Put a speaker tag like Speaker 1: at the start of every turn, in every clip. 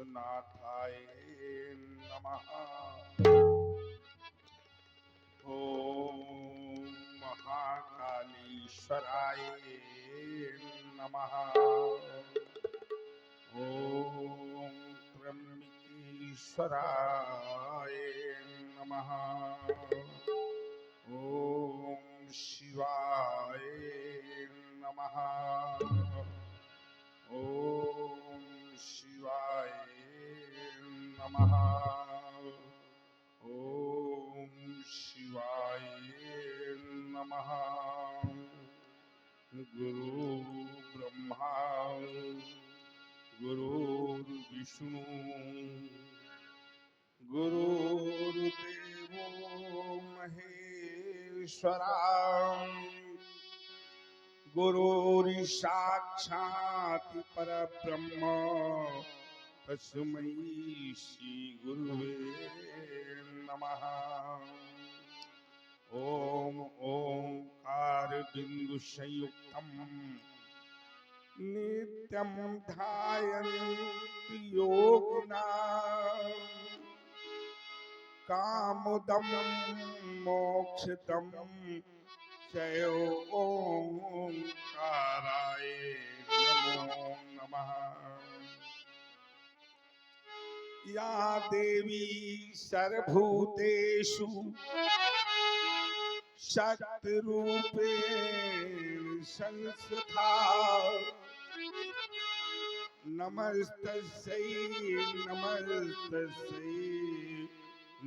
Speaker 1: विश्वनाथाय नमः। ओम महाकालीश्वराय नमः। ओम त्र्यंबकेश्वराय नमः। ओम शिवाय नमः। ओम शिवाय नमः। ओम शिवाय नमः। गुरु ब्रह्मा गुरुर्विष्णु गुरुर्देवो महेश्वरा गुरुर्साक्षात् परब्रह्म तस्मै श्री गुरुवे नमः। ओम ओंकार बिंदु संयुक्तम नित्यं ध्यायन्ति योगिना कामदं मोक्षदं जय ओंकाराय नमो नमः। या देवी सर्वभूतेषु शक्तिरूपेण संस्थिता नमस्तस्यै नमस्तस्यै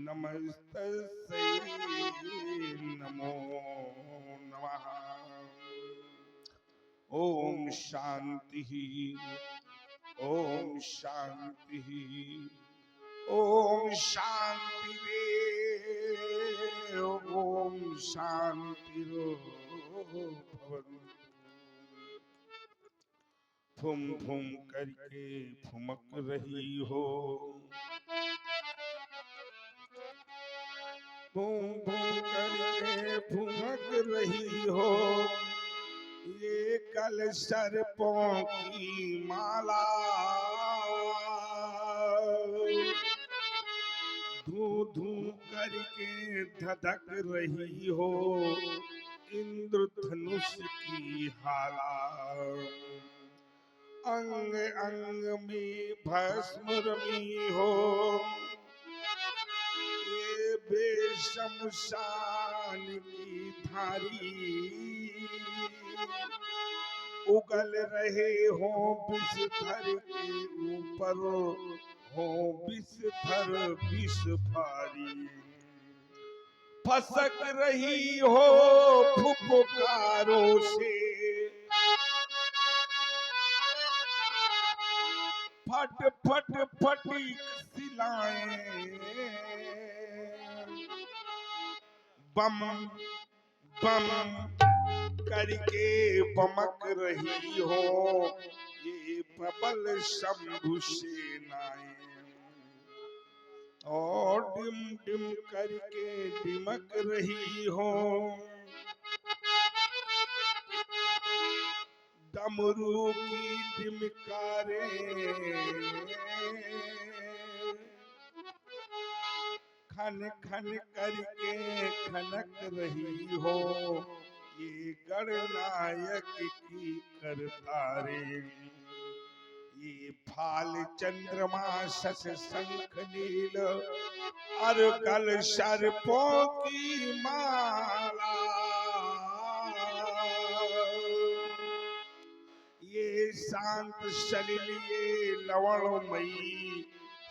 Speaker 1: नमस्तस्यै नमो नमः। ओम शांति ओम शांति ओम शांति ओम शांति फुम फुम करके फुमक रही हो, फुम फुम करके फुमक रही हो, ये कल सर्पों की माला धू धू करके धधक रही हो, इंद्रधनुष की हाला अंग अंग में भस्म रमी हो, ये बेशमशान की धारी उगल रहे हो विषधर के ऊपर हो विषधर विष भारी फसक रही हो फुफकारों से फट फट फटी सिलाएं बम बम करके बमक रही हो, ये प्रबल शंभु सेनाएं और डिम डिम करके डिमक रही हो, डमरू की डिमकारे खन खन करके खनक रही हो, ये गणनायक की करतारे ये फाल चंद्रमा शश शंख नील और कल सर्पों की माला ये शांत सलिल ये लवणमयी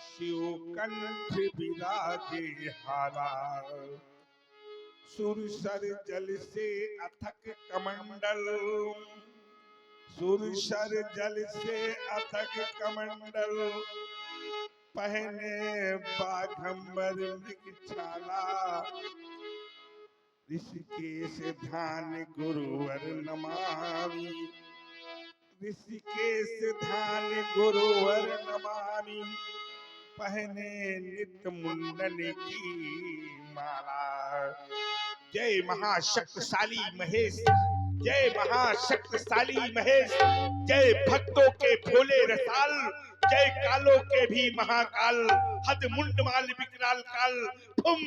Speaker 1: शिव कंठ विराजे हाला सुरसर जल से अथक कमंडल सुरसर जल से अथक कमंडल पहने बाघंबर मृगछाला ऋषिकेश ध्यान गुरुवर नमामि ऋषिकेश ध्यान गुरुवर नमामि पहने नित्य मुंडन की माला। जय महाशक्तिशाली महेश जय महाशक्तिशाली महेश, जय भक्तों के भोले रसाल, जय कालों के भी महाकाल, हद मुंड माल विकराल काल, फुम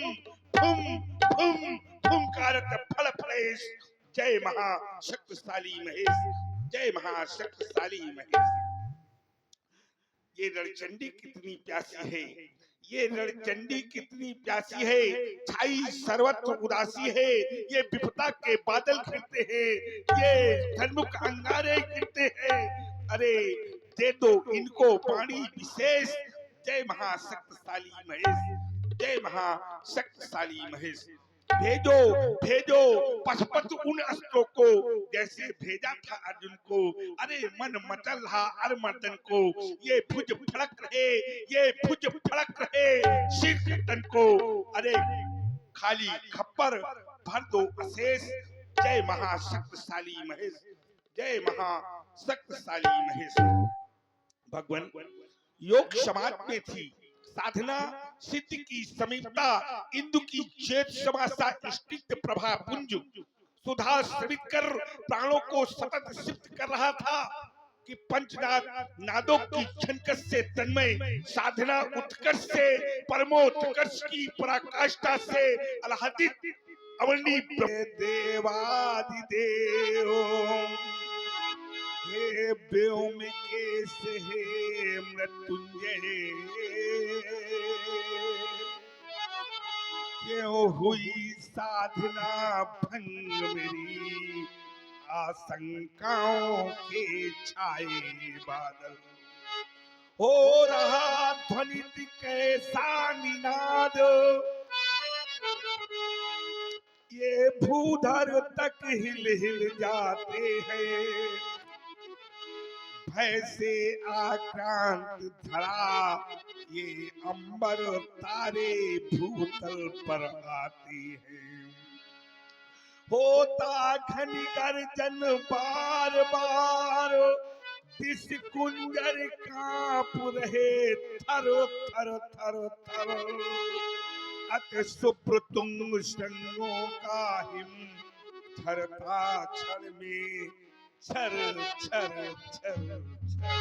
Speaker 1: फुम फुम फुंकारत फल फलेश। जय महाशक्तिशाली महेश, जय महाशक्तिशाली महेश। ये रणचंडी कितनी प्यासी है, ये रणचंडी कितनी प्यासी है, छाई सर्वत्र उदासी है, ये विपदा के बादल घिरते हैं, ये धनमुख अंगारे गिरते हैं। अरे दे दो इनको पानी विशेष। जय महाशक्तिशाली महेश, जय महाशक्तिशाली महेश। भेजो भेजो पशुपत उन अस्त्रों को, जैसे भेजा था अर्जुन को। अरे मन मचल रहा अरमर्दन को, ये भुज फड़क रहे, ये भुज फड़क रहे शीर गर्दन को। अरे खाली खप्पर भर दो अशेष। जय महाशक्तिशाली महेश, जय महाशक्तिशाली महेश। भगवान योग समाज में थी, साधना सिद्धि की समीपता, इंदु की चेत समासा स्टिग्ध प्रभा पुंज, सुधा स्रवित कर प्राणों को सतत सिक्त कर रहा था कि पंचनाद नादों की छनकस से तन्मय, साधना उत्कर्ष से परमोत्कर्ष की पराकाष्ठा से आह्लादित अवर्णी देवादिदेव, हे व्योमकेश, हे मृत्युंजय, क्यों हुई साधना भंग मेरी, आशंकाओं के छाए बादल, हो रहा ध्वनित कैसा निनाद, ये भूधर तक हिल हिल जाते हैं, भय से आक्रांत धरा, ये अंबर तारे भूतल पर आते हैं, होता घनी गर्जन बार बार, दिस कुंजर कांप रहे थर थर थर थर, अत सुप्रतुंग श्रृंगों का हिम छरता क्षण में छर छर छर छर।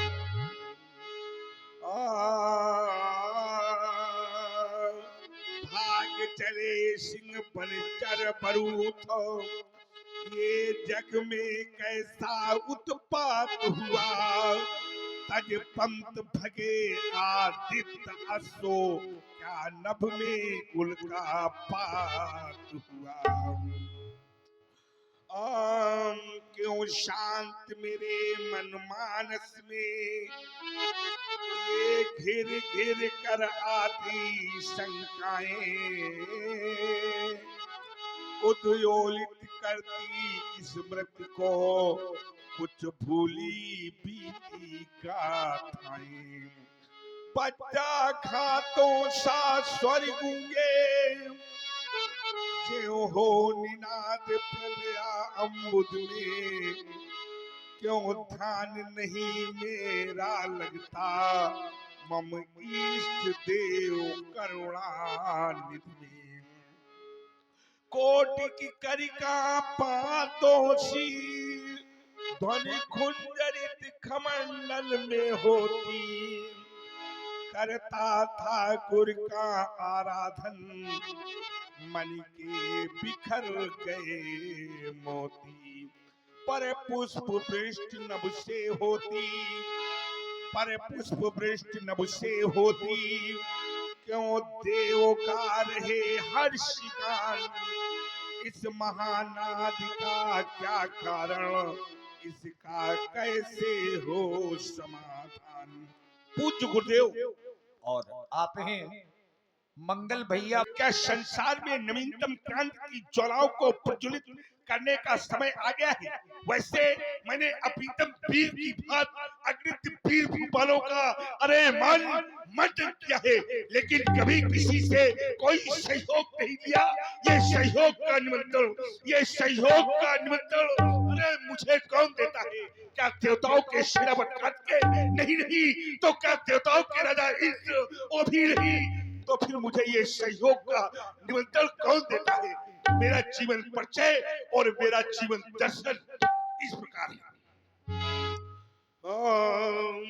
Speaker 1: भाग चले सिंह बनचर बरूथ, ये जग में कैसा उत्पात हुआ, तज पंत भगे आदित्य असो, क्या नभ में उल्का पात हुआ। क्यों शांत मेरे मन मानस में, ये घिर घिर कर आती शंकाएं, उद्योलित करती स्मृति को, कुछ भूली बीती गाथाएं, बच्चा घातों सा स्वर गूंगे, क्यों हो निनाद प्रलया अम्बुद में, क्यों ध्यान नहीं मेरा लगता, मम इष्ट देव करुणानिधि में, कोटि की करिका पातों सी, ध्वनि खुंजरित खमंडल में होती, करता था गुर का आराधन, मन के बिखर गए मोती, पर पुष्प वृष्टि नभ से होती, पर पुष्प वृष्टि नभ से होती, क्यों देव का रहे हर्षिगान, इस महानाद का क्या कारण, इसका कैसे हो समाधान। पूज्य गुरुदेव
Speaker 2: और आप हैं मंगल भैया।
Speaker 1: क्या संसार में नवीनतम क्रांति की ज्वालाओं को प्रज्वलित करने का समय आ गया है? वैसे मैंने अप्रीतम वीर की बात अग्नित वीर भूपालों का अरे मान मर्डन किया है, लेकिन कभी किसी से कोई सहयोग नहीं दिया। ये सहयोग का निमंत्रण, ये सहयोग का निमंत्रण अरे मुझे कौन देता है? क्या देवताओं के शिरावट काट के? नहीं नहीं, तो क्या देवताओं के राजा इंद्र वो भी नहीं, तो फिर मुझे ये सहयोग का निमंत्रण कौन देता है? मेरा जीवन परिचय और मेरा जीवन दर्शन इस प्रकार ओम,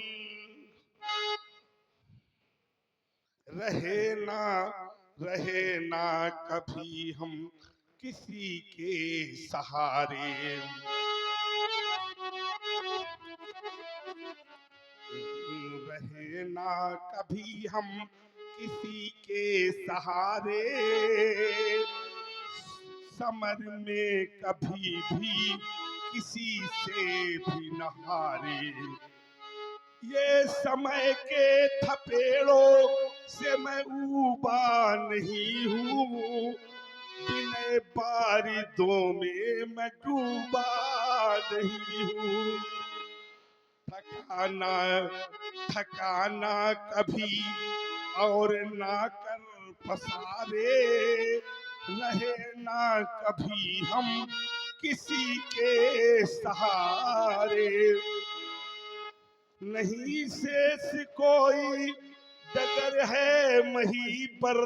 Speaker 1: रहे ना कभी हम किसी के सहारे, रहे ना कभी हम किसी के सहारे, समर में कभी भी किसी से भी न हारे, ये समय के थपेड़ों से मैं ऊबा नहीं हूँ, बिना बारिदों में मैं डूबा नहीं हूँ, थकाना कभी और ना कर पसारे, रहे ना कभी हम किसी के सहारे, नहीं शेष कोई डगर है मही पर,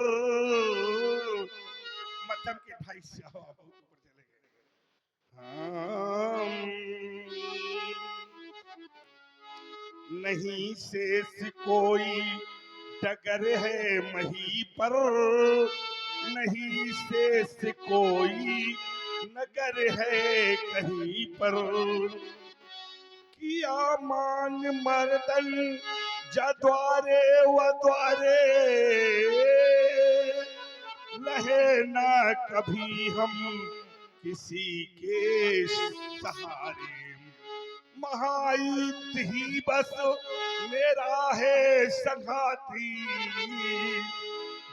Speaker 1: मध्यम के भाई से ऊपर चले गए, नहीं शेष कोई डगर है मही पर, नहीं शेष कोई नगर है कहीं पर, किया मान मर्दन जद्वारे व द्वारे, रहे ना कभी हम किसी के सहारे, महायुद्ध ही बस मेरा है संघाती,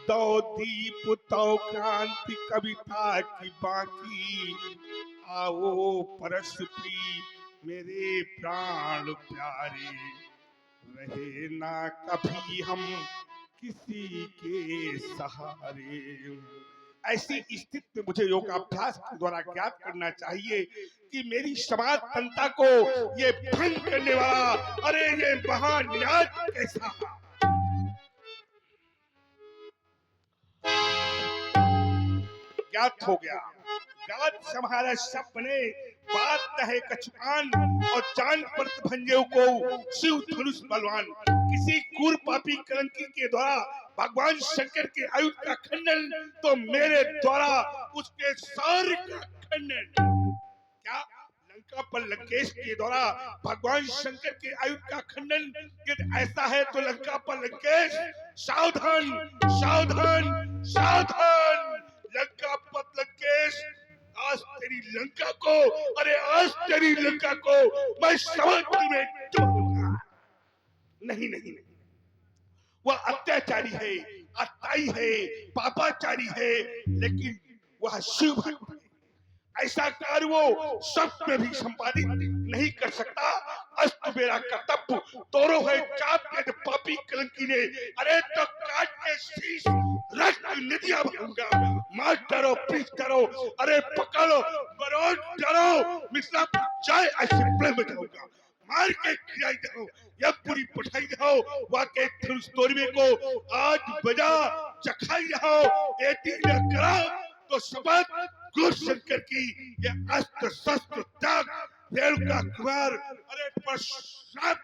Speaker 1: दो दीप तो क्रांति कविता की बाकी, आओ परस्परी मेरे प्राण प्यारे, रहे ना कभी हम किसी के सहारे। ऐसी स्थिति में मुझे योगाभ्यास के द्वारा ज्ञात करना चाहिए कि मेरी समाज तंत्र को ये भंग करने वाला, अरे ये महान्याय कैसा ज्ञात हो गया। गात सम्हारा सब बने, बात कहे कछुआन और जान पर भंजेव को शिव धनुष बलवान। किसी कूर पापी कलंकी के द्वारा भगवान शंकर के आयुध का खंडन, तो मेरे द्वारा उसके शौर्य का खंडन। क्या लंका पर लंकेश के द्वारा भगवान शंकर के आयुध का खंडन यदि ऐसा है, तो लंका पर लंकेश सावधान सावधान सावधान। लंका पर लंकेश, आज तेरी लंका को, अरे आज तेरी लंका को मैं समुद्र में डूबूंगा। नहीं नहीं नहीं, वह अत्याचारी है, अत्याई है, पापाचारी है, लेकिन वह शिव भक्त है। ऐसा कार्य वो सब में भी संपादित नहीं कर सकता। अस्त मेरा कर्तव्य तोरो है चाप के पापी कलंकी ने, अरे तो काट के शीश रक्त नदियां बहूंगा। मार डरो पीट डरो, अरे पकड़ो बरोड डरो, मिथिला चाय ऐसे प्ले में जाऊंगा। मार के खिलाई दो, या पूरी पठाई दो, वाके धनुष तोड़वे को आज बजा चखाई रहो। एटी न करा तो शपथ गुरु शंकर की, ये अस्त्र शस्त्र त्याग रेणुका कुमार, अरे पश्चात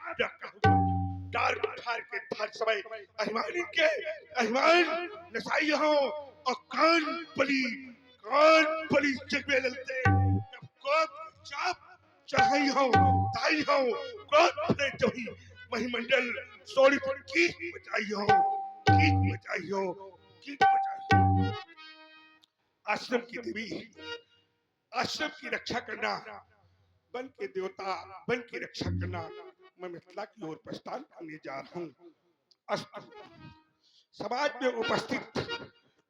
Speaker 1: डार ठार के धार समय अहिमानी के अहिमान नसाई हो, और कान पली जगवे ललते, जब कोप चाप चढ़ाई हो ताई हो, क्रोध फले जोही महिमंडल सोनी पर की बचाई हो, की बचाई हो, की बचाई हो। आश्रम की देवी, आश्रम की रक्षा करना, वन के देवता, वन की रक्षा करना, मैं मिथिला की ओर प्रस्थान करने जा रहा हूँ। अस्तु। समाज में उपस्थित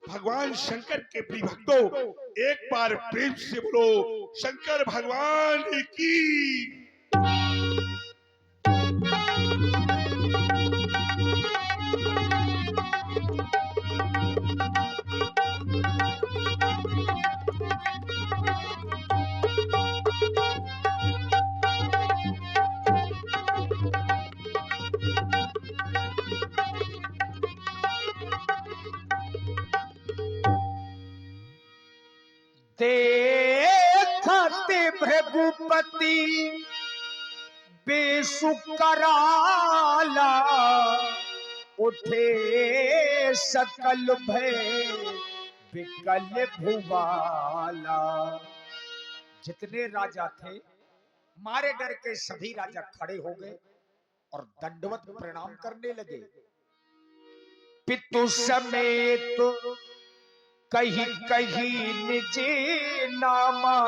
Speaker 1: भगवान शंकर के प्रिय भक्तों, एक बार प्रेम से बोलो शंकर भगवान की।
Speaker 2: देखते भृगुपति पति बेसुकराला, उठे सकल भय विकल भुवाला। जितने राजा थे मारे डर के सभी राजा खड़े हो गए और दंडवत प्रणाम करने लगे। पितु समेत कहीं कहीं निज नामा,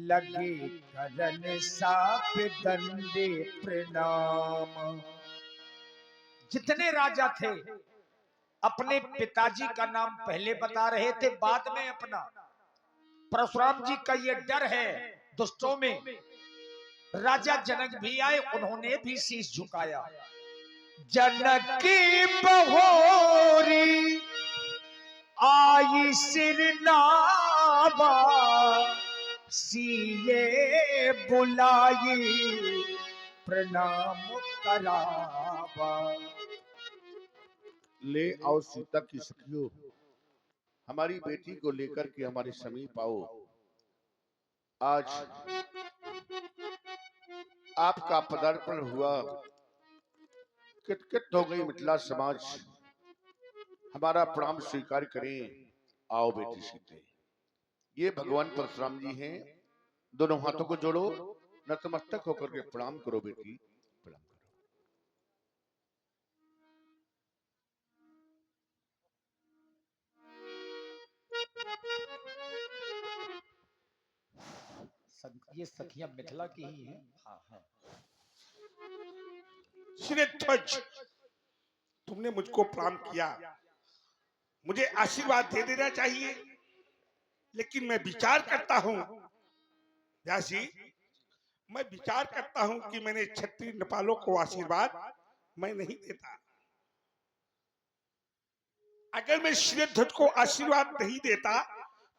Speaker 2: लगे करन साप दंडे प्रणाम। जितने राजा थे अपने पिताजी का नाम पहले बता रहे थे, बाद में अपना। परशुराम जी का ये डर है दुष्टों में। राजा जनक भी आए, उन्होंने भी शीश झुकाया। जनक की बहोरी आई सिर नावा, सीए बुलाई प्रणाम करावा।
Speaker 1: ले आओ सीता की सखियों, हमारी बेटी को लेकर के हमारे समीप आओ। आज आपका पदार्पण हुआ, किटकिट हो गई मिथिला समाज, हमारा प्रणाम स्वीकार करें। आओ बेटी सीते। ये भगवान परशुराम जी हैं। दोनों हाथों को जोड़ो, नतमस्तक होकर के प्रणाम करो बेटी, प्रणाम करो।
Speaker 2: ये सखियां मिथिला की ही हैं। हाँ हाँ।
Speaker 1: श्री ध्वज, तुमने मुझको प्रणाम किया, मुझे आशीर्वाद दे देना चाहिए, लेकिन मैं विचार करता हूं व्यास जी, मैं विचार करता हूं कि मैंने क्षत्रिय नपालों को आशीर्वाद मैं नहीं देता। अगर मैं श्रीध्वज को आशीर्वाद नहीं देता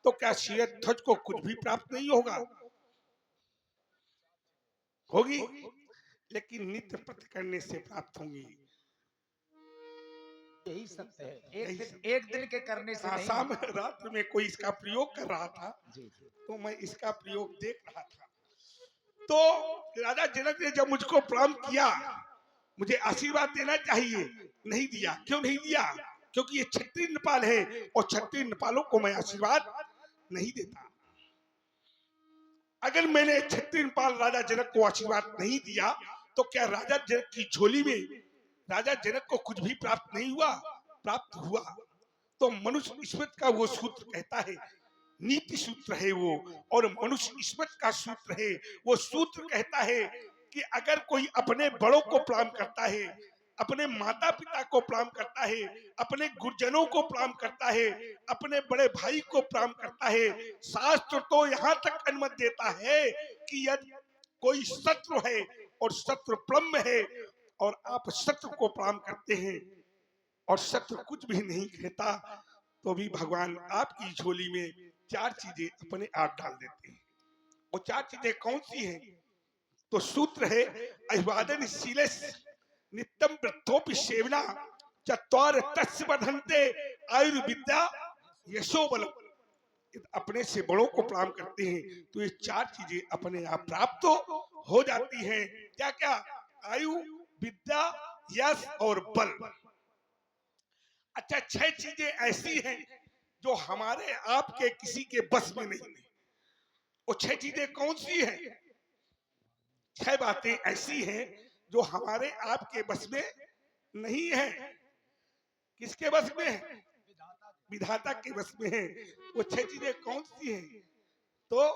Speaker 1: तो क्या श्रीध्वज को कुछ भी प्राप्त नहीं होगा? होगी, लेकिन नित्य प्रति करने से प्राप्त होंगी।
Speaker 2: यही सत्य है। एक दिन के करने से नहीं।
Speaker 1: शाम रात्र में कोई इसका प्रयोग कर रहा था,
Speaker 2: जी।
Speaker 1: तो मैं इसका प्रयोग देख रहा था। तो राजा जनक ने जब मुझको प्रणाम किया, मुझे आशीर्वाद देना चाहिए, नहीं दिया। क्यों नहीं दिया? क्योंकि ये क्षत्रिय नपाल है और क्षत्रिय नपालों को मैं आशीर्वाद नहीं देता। अगर मैंने क्षत्रिय नपाल राजा जनक को आशीर्वाद नहीं दिया तो क्या राजा जनक की झोली में राजा जनक को कुछ भी प्राप्त नहीं हुआ? प्राप्त हुआ। तो मनुष्य ईश्वर का वो सूत्र कहता है, नीति सूत्र है वो, और मनुष्य ईश्वर का सूत्र है वो। सूत्र कहता है कि अगर कोई अपने बड़ों को प्रणाम करता है, अपने माता पिता को प्रणाम करता है, अपने गुरुजनों को प्रणाम करता है, अपने बड़े भाई को प्रणाम करता है, शास्त्र तो यहाँ तक अनुमति देता है कि यदि कोई शत्रु है और शत्रु ब्रह्म है और आप शत्रु को प्रणाम करते हैं और शत्रु कुछ भी नहीं कहता, तो भी भगवान आपकी झोली में चार चीजें अपने आप डाल देते हैं। वो चार चीजें कौन सी हैं? तो सूत्र है, अभिवादन शीलेश नित्यम वृद्धोपि सेवना, चत्वार तस्य वर्धन्ते आयुर्विद्या यशो बलम। अपने से बड़ों को प्रणाम करते हैं तो ये चार चीजें अपने आप प्राप्त हो जाती हैं। क्या क्या? आयु, विद्या, यश और बल। अच्छा, छह चीजें ऐसी हैं जो हमारे आपके किसी के बस में नहीं है। वो छह चीजें कौन सी हैं? छह बातें ऐसी हैं जो हमारे आपके बस में नहीं है। किसके बस में है? विधाता के बस में है। वो छह चीजें कौन सी हैं? तो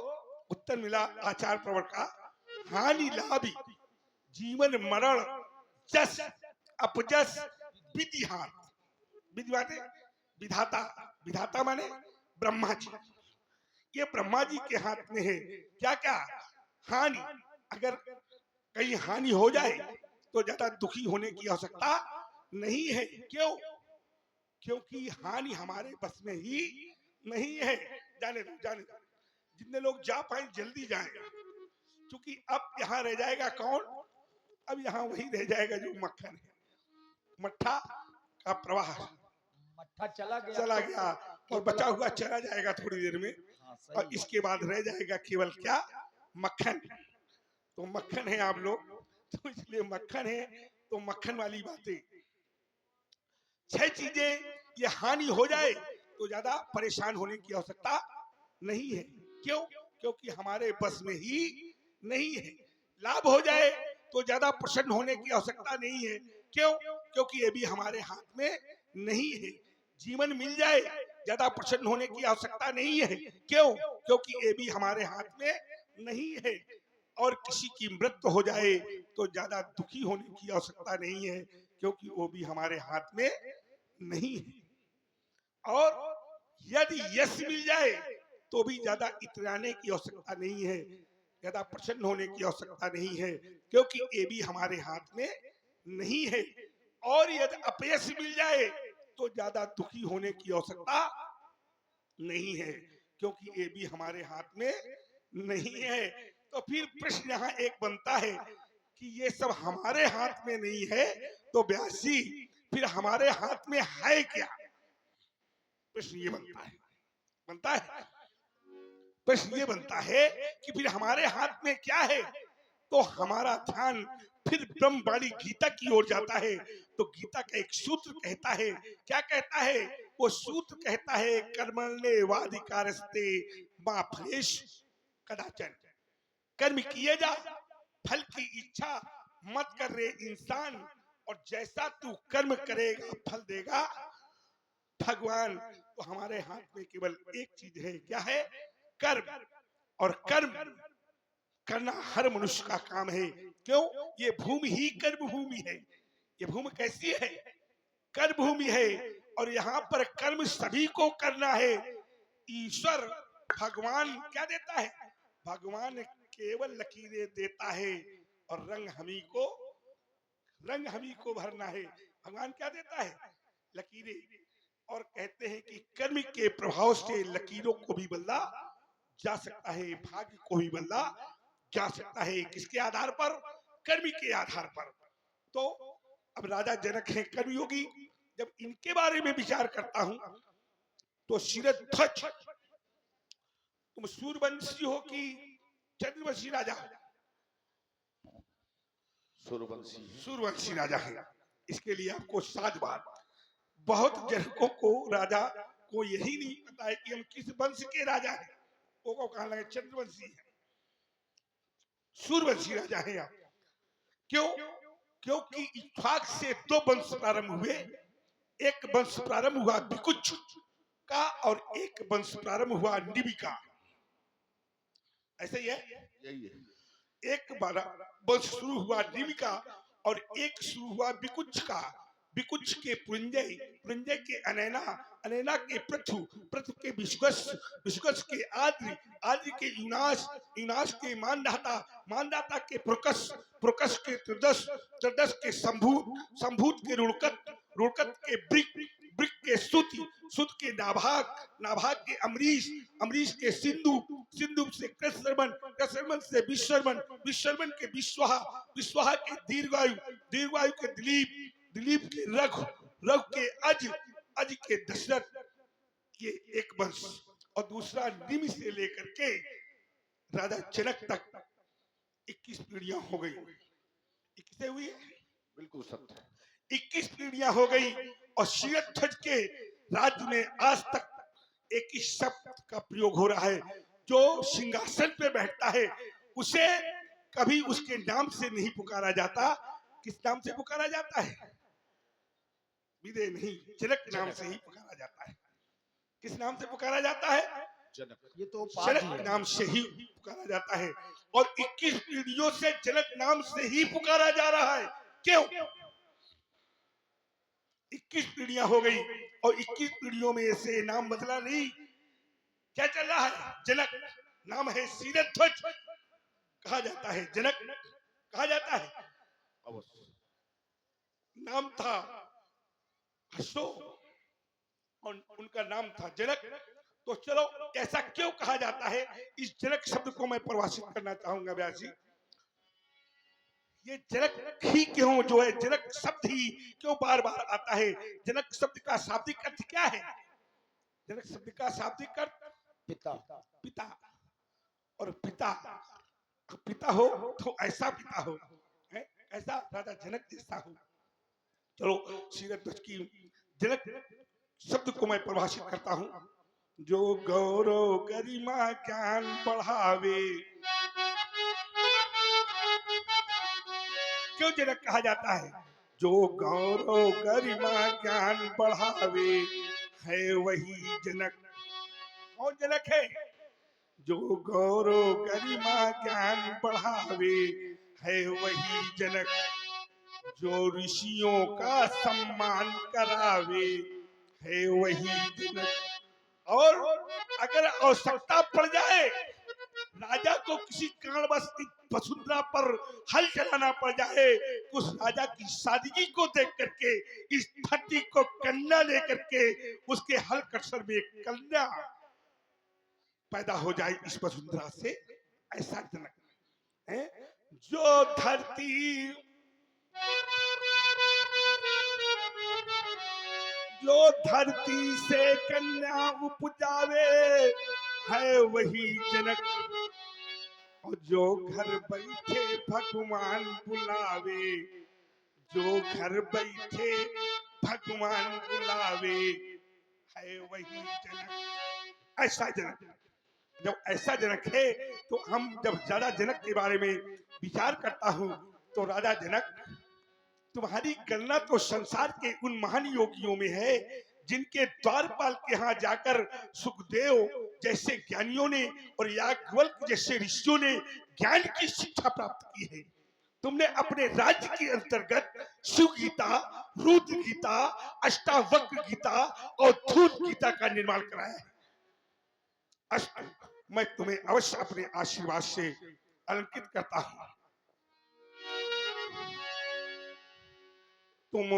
Speaker 1: उत्तर मिला आचार प्रवर का, हानि लाभ, जीवन मरण, जस अपजस, विधि हाथ। विधि माने विधाता, विधाता माने ब्रह्मा जी। ये ब्रह्मा जी के हाथ में है। क्या क्या? हानि, अगर कहीं हानि हो जाए तो ज्यादा दुखी होने की आवश्यकता नहीं है। क्यों? क्योंकि हानि हमारे बस में ही नहीं है। जाने दो, जाने दो। जितने लोग जा पाए जल्दी जाए, क्योंकि अब यहाँ रह जाएगा कौन? अब यहाँ वही रह जाएगा जो मक्खन है। मट्ठा का प्रवाह,
Speaker 2: मट्ठा चला
Speaker 1: गया और बचा हुआ चला जाएगा थोड़ी देर में। और इसके बाद रह जाएगा केवल क्या? मक्खन, तो मक्खन है आप लोग, तो इसलिए मक्खन है तो मक्खन वाली बातें। 6 चीजें ये हानि हो जाए तो ज्यादा परेशान होने की आवश्यकता नहीं है। क्यों? क्योंकि हमारे बस में ही नहीं है। लाभ हो जाए तो ज्यादा प्रसन्न होने की आवश्यकता नहीं है। क्यों? क्योंकि ये भी हमारे हाथ में नहीं है। जीवन मिल जाए ज्यादा प्रसन्न होने की आवश्यकता नहीं है। क्यों? क्योंकि ये भी हमारे हाथ में नहीं है। और किसी की मृत्यु हो जाए तो ज्यादा दुखी होने की आवश्यकता नहीं है, क्योंकि वो भी हमारे हाथ में नहीं है। और यदि यश मिल जाए तो भी ज्यादा इतराने की आवश्यकता नहीं है, ज्यादा प्रसन्न होने की आवश्यकता नहीं है, क्योंकि ये भी हमारे हाथ में नहीं है। और यदि अपयश मिल जाए तो ज्यादा दुखी होने की आवश्यकता नहीं है, क्योंकि ये भी हमारे हाथ में नहीं है। तो फिर प्रश्न यहाँ एक बनता है कि ये सब हमारे हाथ में नहीं है, तो व्यासी फिर हमारे हाथ में है क्या? प्रश्न ये बनता है प्रश्न ये बनता है कि फिर हमारे हाथ में क्या है? तो हमारा ध्यान फिर ब्रह्मवाणी गीता की ओर जाता है। तो गीता का एक सूत्र कहता है, क्या कहता है? वो सूत्र कहता है, कर्मण्येवाधिकारस्ते मा फलेषु कदाचन। कर्म किए जा, फल की इच्छा मत कर रे इंसान, और जैसा तू कर्म करेगा फल देगा भगवान। तो हमारे हाथ में केवल एक चीज है, क्या है? कर्म। और कर्म करना हर मनुष्य का काम है। क्यों? ये भूमि ही कर्म भूमि है। ये भूमि कैसी है? कर्म भूमि है। और यहाँ पर कर्म सभी को करना है। ईश्वर भगवान क्या देता है? भगवान केवल लकीरें देता है, और रंग हमी को भरना है। भगवान क्या देता है? लकीरें। और कहते हैं कि कर्म के प्रभाव से लकीरों को भी बदला जा सकता है, भाग्य को भी बदला जा सकता है। किसके आधार पर? कर्म के आधार पर। तो अब राजा जनक हैं कर्मयोगी। जब इनके बारे में विचार करता हूं तो शिरध्वज, तुम सूर्यवंशी हो कि चंद्रवंशी राजा? सूर्यवंशी राजा है। इसके लिए आपको साधवाद, बहुत जनकों को राजा को यही नहीं पता है कि हम किस वंश के राजा हैं। वो कहा लगे चंद्रवंशी है, सूर्यवंशी राजा है आप। क्यों? क्योंकि इक्ष्वाक से 2 वंश प्रारंभ हुए। एक वंश प्रारंभ हुआ विकुच का, और एक वंश प्रारंभ हुआ निबि का। ऐसे ही है, यही है। एक वंश शुरू हुआ निबि का, और एक शुरू हुआ विकुच का। विकुच के पुंजय, पुंजय के अनैना, अनैना के पृथु, पृथु के विश्वस, विश्वस के आद्रि, आद्रि के यूनास, यूनास के मानदाता, मानदाता के प्रकस, प्रकस के त्रिदश, त्रिदश के संभूत, संभूत के रुड़कत, रुड़कत के ब्रिक, ब्रिक के सुति, सुत के नाभाग, नाभाग के अमरीश, अमरीश के सिंधु, सिंधु से कृष्णर्मन, कृष्णर्मन से विश्वर्मन, विश्वर्मन के विश्वाहा, विश्वाहा के दीर्घायु, दीर्घायु के दिलीप, दिलीप के रघु, रघु के अज, अज के दशरथ। ये एक वंश। और दूसरा निमि से लेकर के राजा जनक तक 21 पीढ़ियां हो गई। 21 हुई है, बिल्कुल सत्य। 21 पीढ़ियां हो गई। और शिरध्वज के राज्य में आज तक एक ही शब्द का प्रयोग हो रहा है। जो सिंहासन पे बैठता है उसे कभी उसके नाम से नहीं पुकारा जाता। किस नाम से पुकारा जाता है? विदे नहीं, जनक नाम से ही पुकारा जाता है। किस नाम से पुकारा जाता है? जनक। ये तो जनक नाम से ही पुकारा जाता है। और 21 पीढ़ियों से जनक नाम से ही पुकारा जा रहा है। क्यों? 21 पीढ़ियां हो गई, और 21 पीढ़ियों में ऐसे नाम बदला नहीं। क्या चल रहा है? जनक नाम है, शिरध्वज कहा जाता है, जनक कहा जाता है। नाम था हसो, और उनका नाम था जनक। तो चलो, ऐसा क्यों कहा जाता है? इस जनक शब्द को मैं परिभाषित करना चाहूंगा व्यास जी। ये जनक ही क्यों, जो है जनक शब्द ही क्यों बार बार आता है? जनक शब्द का शाब्दिक अर्थ क्या है? जनक शब्द का शाब्दिक अर्थ पिता, पिता। और पिता पिता हो तो ऐसा पिता हो, हैं? ऐसा राजा जनक जैसा हो। चलो सीरत ध्वज की जनक शब्द को मैं परिभाषित करता हूं। जो गौरव गरिमा ज्ञान बढ़ावे, क्यों जनक कहा जाता है? जो गौरव गरिमा ज्ञान बढ़ावे है वही जनक। कौन जनक है? जो गौरव गरिमा ज्ञान बढ़ावे है वही जनक। जो ऋषियों का सम्मान करावे है वही जनक। और अगर आवश्यकता पड़ जाए, राजा को किसी कारणवश वसुंधरा पर हल चलाना पड़ जाए, उस राजा की सादगी को देख करके, इस धरती को कन्या लेकर के उसके हल कसर में एक कन्या पैदा हो जाए इस वसुंधरा से, ऐसा जनक है। जो धरती जो धरती से कन्या उपजावे है वही जनक। और जो घर बैठे भगवान बुलावे, जो घर बैठे भगवान बुलावे है वही जनक। ऐसा जनक, जब ऐसा जनक है तो हम जब राजा जनक के बारे में विचार करता हूं तो राजा जनक, तुम्हारी गणना तो संसार के उन महान योगियों में है जिनके द्वारपाल के यहाँ जाकर सुखदेव जैसे ज्ञानियों ने और याज्ञवल्क जैसे ऋषियों ने ज्ञान की शिक्षा प्राप्त की है। तुमने अपने राज्य के अंतर्गत शिव गीता, रुद्र गीता, अष्टावक्र गीता और धूत गीता का निर्माण कराया है। अस्तु, मैं तुम्हें अवश्य अपने आशीर्वाद से अलंकृत करता हूं। तुम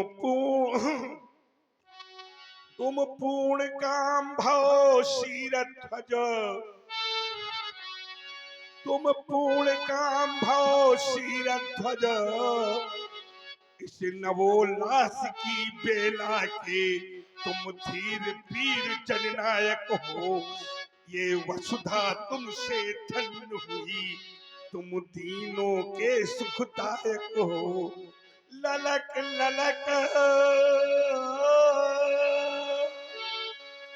Speaker 1: पूर्ण काम भव शीरध्वज, तुम पूर्ण काम भव शीरध्वज। इस नवोल्लास की बेला के तुम धीर वीर जननायक हो। ये वसुधा तुमसे धन्य हुई, तुम दीनों के सुखदायक हो। ललक ललक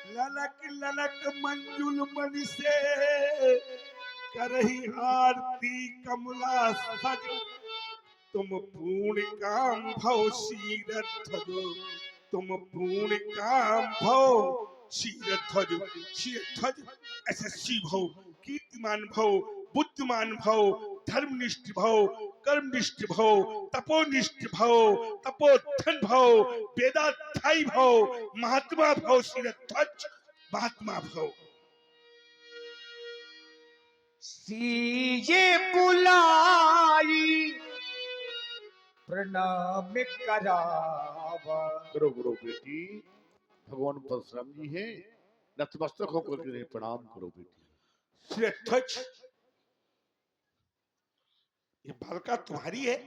Speaker 1: ललक ललक मंजुल मणि से करही आरती कमला सज। तुम पूर्ण काम भव शीरध्वज, तुम पूर्ण काम भव शीरध्वज। शीरध्वज यशस्वी भव, कीर्तिमान भव, बुद्धिमान भव, धर्मनिष्ठ भव, कर्मनिष्ठ भव, तपोनिष्ठ भव, तपोधन भव, वेदाध्यायी भव, महात्मा भव। शीरध्वज महात्मा भव।
Speaker 2: सीजे बुलाई प्रणाम करावा।
Speaker 3: करो करो बेटी, भगवान परशुराम जी हैं, नतमस्तक होकर के प्रणाम करो बेटी।
Speaker 1: शीरध्वज, ये बालिका तुम्हारी है?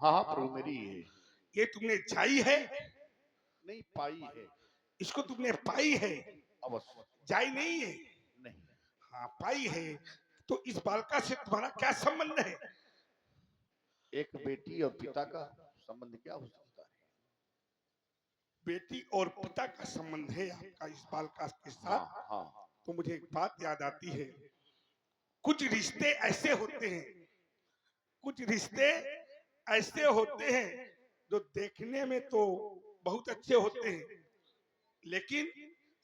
Speaker 3: हाँ हाँ प्रभु मेरी है।
Speaker 1: ये तुमने जाई है?
Speaker 3: नहीं पाई है।
Speaker 1: इसको तुमने पाई है?
Speaker 3: अवश्य
Speaker 1: जाई नहीं है।
Speaker 3: नहीं।
Speaker 1: हाँ पाई है। तो इस बालिका से तुम्हारा क्या संबंध है?
Speaker 3: एक बेटी और पिता का संबंध क्या हो सकता है?
Speaker 1: बेटी और पिता का संबंध है आपका इस बालिका के साथ।
Speaker 3: हाँ हाँ।
Speaker 1: तो मुझे एक बात याद आती है, कुछ रिश्ते ऐसे होते हैं, कुछ रिश्ते ऐसे होते हैं जो देखने में तो बहुत अच्छे होते हैं, लेकिन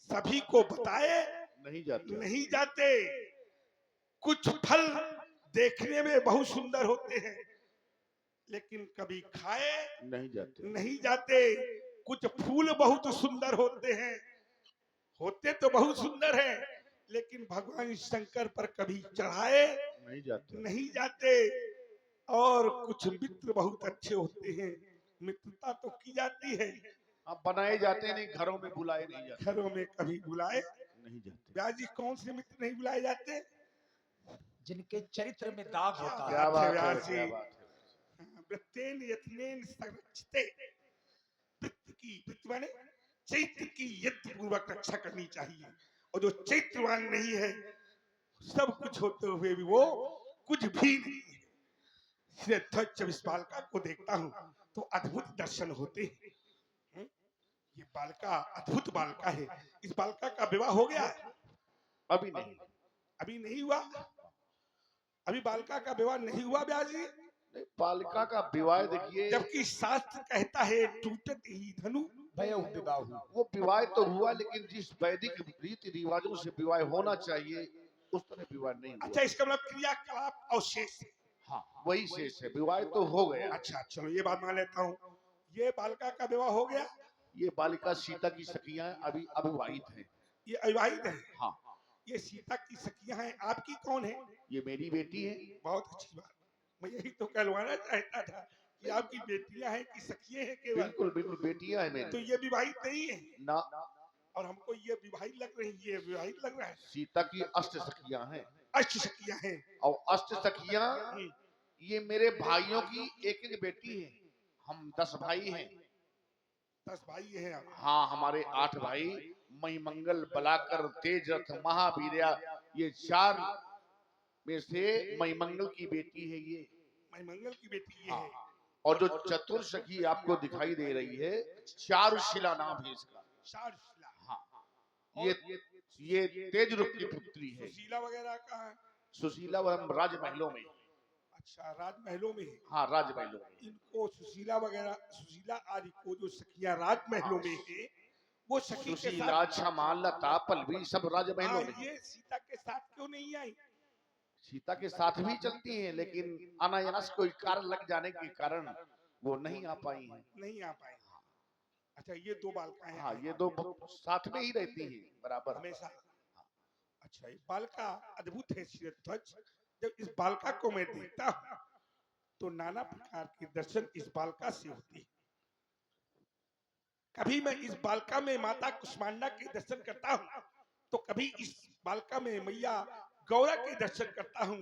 Speaker 1: सभी को बताए नहीं जाते। कुछ फल देखने में बहुत सुंदर होते हैं, लेकिन कभी खाए नहीं जाते। कुछ फूल बहुत सुंदर होते हैं, होते तो बहुत सुंदर है, लेकिन भगवान शंकर पर कभी चढ़ाए नहीं जाते। और कुछ मित्र बहुत अच्छे होते हैं, मित्रता तो की जाती है,
Speaker 3: अब बनाए जाते नहीं, घरों में बुलाए नहीं जाते।
Speaker 1: घरों में कभी बुलाए
Speaker 3: नहीं जाते।
Speaker 1: ब्याह जी, कौन से मित्र नहीं बुलाए जाते?
Speaker 2: जिनके चरित्र में दाग होता
Speaker 3: क्या
Speaker 2: है।
Speaker 3: बात है,
Speaker 1: व्यास जी।
Speaker 3: क्या बात है।
Speaker 1: वृत्तेन यत्नेन संरक्षिते। वृत्त की, वृत्त माने चैत्र की यत्न पूर्वक रक्षा करनी चाहिए। और जो चैत्रवान नहीं है, सब कुछ होते हुए भी वो कुछ भी नहीं है। श्री जब इस बालिका को देखता हूँ तो अद्भुत दर्शन होते हैं। ये बालिका अद्भुत बालिका है। इस बालिका का विवाह हो गया है?
Speaker 3: अभी नहीं।
Speaker 1: अभी नहीं हुआ। अभी बालिका का विवाह नहीं हुआ ब्यास जी।
Speaker 3: नहीं, बालिका का विवाह देखिए,
Speaker 1: जबकि शास्त्र कहता है टूटत ही धनु
Speaker 2: भय विवाह हुआ।
Speaker 3: वो विवाह तो हुआ, लेकिन जिस वैदिक रीति रिवाजों से विवाह होना चाहिए उस तरह विवाह नहीं हुआ।
Speaker 1: अच्छा, इसका मतलब क्रियाकलाप अवशेष है।
Speaker 3: हाँ, वही शेष है, विवाह तो हो गया।
Speaker 1: अच्छा चलो ये बात मान लेता हूँ। ये बालिका का विवाह हो गया।
Speaker 3: ये बालिका सीता की सखियां अभी अविवाहित हैं।
Speaker 1: ये अविवाहित है।
Speaker 3: हाँ,
Speaker 1: ये सीता की सखियां हैं। आपकी कौन है?
Speaker 3: ये मेरी बेटी है।
Speaker 1: बहुत अच्छी बात। मैं यही तो कहलवाना चाहता था कि आपकी बेटियां हैं कि सखियां हैं केवल?
Speaker 3: बिल्कुल बिल्कुल बेटियां हैं
Speaker 1: तो
Speaker 3: मेरी।
Speaker 1: ये विवाहित नहीं है
Speaker 3: ना,
Speaker 1: और हमको ये विवाहित लग रही है। ये विवाहित लग रहा है।
Speaker 3: सीता की अष्ट सखियां हैं।
Speaker 1: अष्ट सखियां हैं।
Speaker 3: और अष्ट सखियां ये मेरे भाइयों की एक एक बेटी है। हम 10 भाई हैं।
Speaker 1: 10 भाई हैं आप।
Speaker 3: हाँ, हमारे 8 भाई, महीमंगल, बलाकर, तेजरथ, महावीर्या, ये 4 में से महीमंगल की बेटी है ये।
Speaker 1: महीमंगल की बेटी ये
Speaker 3: हाँ।
Speaker 1: है।
Speaker 3: और जो चतुर सखी आपको दिखाई दे रही है, चारुशिला नाम है इसका।
Speaker 1: चारुशिला।
Speaker 3: हाँ, ये तेज रूप की पुत्री है।
Speaker 1: सुशीला वगैरह कहाँ है?
Speaker 3: सुशीला वह राजमहलों में।
Speaker 1: अच्छा, राजमहलों में है।
Speaker 3: हाँ, राजमहलों में।
Speaker 1: इनको सुशीला वगैरह, सुशीला आदि को जो सखियां राजमहलों में है, वो सखी के
Speaker 3: सुशीला,
Speaker 1: साथ
Speaker 3: क्षमा, लता, पल्लवी सब राजमहलों में।
Speaker 1: ये सीता के साथ क्यों नहीं आई?
Speaker 3: सीता के साथ भी चलती हैं, लेकिन अनायास कोई कारण लग जाने के कारण वो नहीं आ पाई हैं।
Speaker 1: नहीं आ पाए। अच्छा, ये 2 बालिकाएं
Speaker 3: हाँ,
Speaker 1: हैं
Speaker 3: ये 2 साथ में ही रहती हैं बराबर।
Speaker 1: हमेशा। अच्छा, ये बालिका अद्भुत है श्रीध्वज। जब इस बालिका को मैं देखता हूँ तो नाना प्रकार के दर्शन इस बालिका से होते हैं। कभी मैं इस बालिका में माता कुष्मांडा के दर्शन करता हूँ तो कभी इस बालिका में मैया गौरा के दर्शन करता हूँ,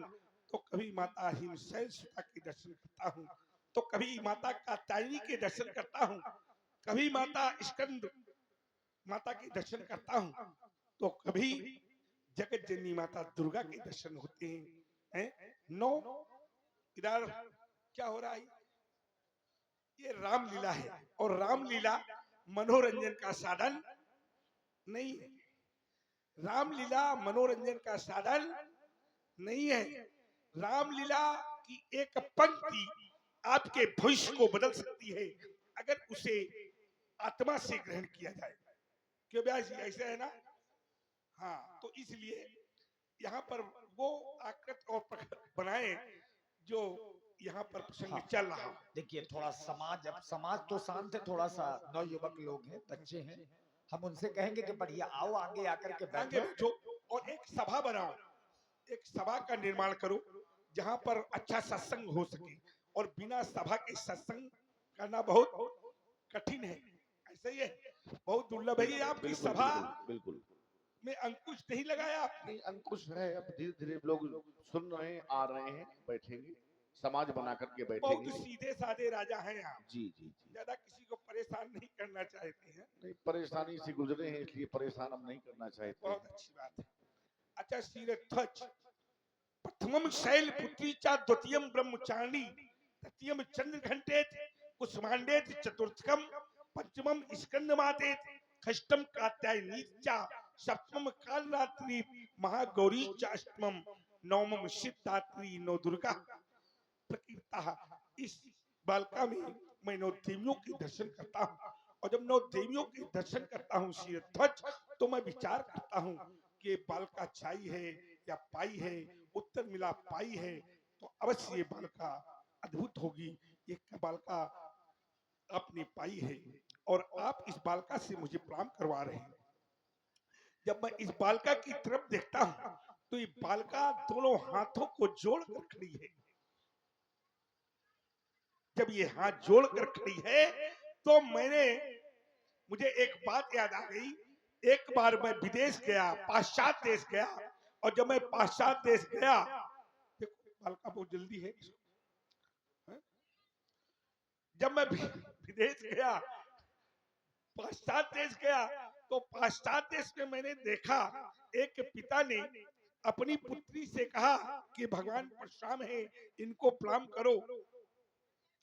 Speaker 1: तो कभी माता हिमशैल सुता के दर्शन करता हूँ, तो कभी माता कात्यायनी के दर्शन करता हूँ, कभी माता स्कंद माता के दर्शन करता हूँ, तो कभी जगत जननी माता दुर्गा के दर्शन होते हैं। नो, इधर क्या हो रहा है? ये रामलीला है और रामलीला मनोरंजन का साधन नहीं है। रामलीला मनोरंजन का साधन नहीं है। रामलीला की एक पंक्ति आपके भविष्य को बदल सकती है अगर उसे आत्मा से ग्रहण किया जाए। क्यों ब्यास जी, ऐसे है ना? हाँ, तो इसलिए यहाँ पर वो आकृत और प्रकृत बनाए जो यहाँ पर प्रसंग
Speaker 2: हाँ।
Speaker 1: चल रहा है।
Speaker 2: देखिए थोड़ा समाज, अब समाज तो शांत है, थोड़ा सा नवयुवक लोग हैं, बच्चे हैं, हम उनसे कहेंगे कि बढ़िया आओ आगे आकर के
Speaker 1: आगे
Speaker 2: बैठो।
Speaker 1: बैठो और एक सभा बनाओ, एक सभा का निर्माण करो जहाँ पर अच्छा सत्संग हो सके। और बिना सभा के सत्संग करना बहुत कठिन है। ऐसे ही है, बहुत दुर्लभ है। ये आपकी
Speaker 3: बिल्कुल,
Speaker 1: सभा
Speaker 3: बिल्कुल
Speaker 1: में अंकुश नहीं लगाया आपने।
Speaker 3: नहीं, अंकुश है। अब धीरे धीरे लोग सुन रहे हैं, आ रहे हैं, बैठेंगे, समाज बना करके
Speaker 1: बहुत
Speaker 3: बैठेंगे।
Speaker 1: सीधे साधे राजा हैं आप,
Speaker 3: जी जी जी।
Speaker 1: ज्यादा किसी को परेशान नहीं करना चाहते हैं।
Speaker 3: नहीं, परेशानी से गुजरे हैं इसलिए परेशान हम नहीं करना चाहते।
Speaker 1: बहुत अच्छी बात है। अच्छा, श्रीरध्वज, प्रथमम शैल पुत्री चा, द्वितीयम ब्रह्मचारिणी, तृतीयम चंद्र घंटे, कुष्मांडे, चतुर्थकम पंचमम स्कंदमाते, षष्ठम कात्यायनी चा, सप्तमम कालरात्रि महागौरी चा, अष्टमम नवमम सिद्धात्री नौ दुर्गा प्रकीर्ता। इस बालिका में मैं 9 देवियों के दर्शन करता हूँ और जब 9 देवियों के दर्शन करता हूँ श्रीध्वज, तो मैं विचार करता हूँ कि बालिका छाई है या पाई है। उत्तर मिला पाई है तो अवश्य ये बालिका अद्भुत होगी। ये बालिका आपने पाई है और आप इस बालिका से मुझे प्रणाम करवा रहे हैं। जब मैं इस बालिका की तरफ देखता हूँ तो ये बालिका दोनों हाथों को जोड़कर खड़ी है। जब ये हाथ जोड़कर खड़ी है तो मुझे एक बात याद आ गई। एक बार मैं विदेश गया, पाश्चात्य देश गया, और जब मैं पाश्चात्य देश गया, देखो बालिका बहुत जल्दी है। जब मैं विदेश गया, पाश्चात्य देश गया, तो पाश्चात्य देश में मैंने देखा एक पिता ने अपनी पुत्री से कहा कि भगवान परशुराम है, इनको प्रणाम करो।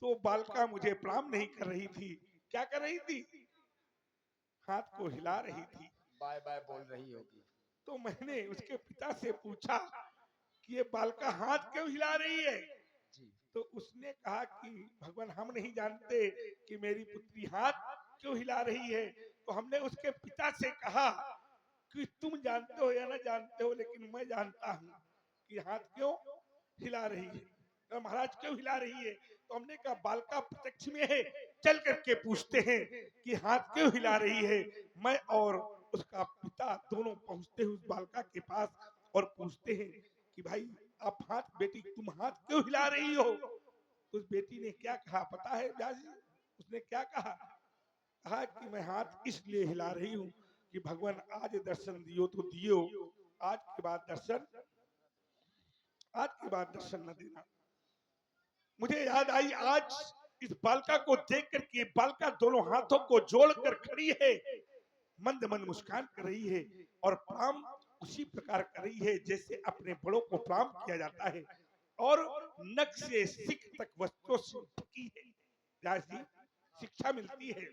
Speaker 1: तो बालिका मुझे प्रणाम नहीं कर रही थी। क्या कर रही थी? हाथ को हिला रही थी।
Speaker 2: बाय बाय बोल रही होगी।
Speaker 1: तो मैंने उसके पिता से पूछा कि ये बालिका हाथ क्यों हिला रही है?
Speaker 2: जी
Speaker 1: तो उसने कहा कि भगवान हम नहीं जानते कि मेरी पुत्री हाथ क्यों हिला रही है। तो हमने उसके पिता से कहा कि तुम जानते हो या ना जानते हो, लेकिन मैं जानता हूँ कि हाथ क्यों हिला रही है। तो महाराज क्यों हिला रही है? तो हमने कहा बालिका प्रत्यक्ष में है, चल करके पूछते हैं कि हाथ क्यों हिला रही है। मैं और उसका पिता दोनों पहुंचते हैं उस बालिका के पास और पूछते हैं कि भाई आप हाथ, बेटी तुम हाथ क्यों हिला रही हो? उस बेटी ने क्या कहा पता है व्यास जी? उसने क्या कहा? कहा कि मैं हाथ इसलिए हिला रही हूँ कि भगवान आज दर्शन दियो तो दियो, आज के बाद दर्शन, आज के बाद दर्शन न देना। मुझे याद आई आज इस बालिका को देख करके, बालिका दोनों हाथों को जोड़कर खड़ी है, मंद मंद मुस्कान कर रही है और प्रणाम उसी प्रकार कर रही है जैसे अपने बड़ों को प्रणाम किया जाता है। और नख से सिख तक वस्त्रों से ढकी है। व्यास जी, शिक्षा मिलती है,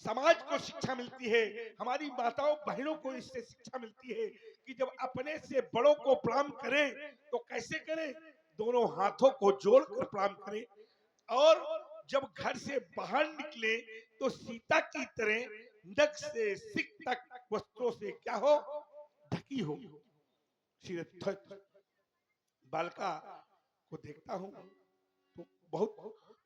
Speaker 1: समाज को शिक्षा मिलती है, हमारी माताओं बहनों को इससे शिक्षा मिलती है कि जब अपने से बड़ों को प्रणाम करें तो कैसे करें? दोनों हाथों को जोड़कर प्रणाम करें। और जब घर से बाहर निकले तो सीता की तरह नख से सिक तक वस्त्रों से क्या हो? ढकी हो। श्री बालिका को देखता हूँ तो बहुत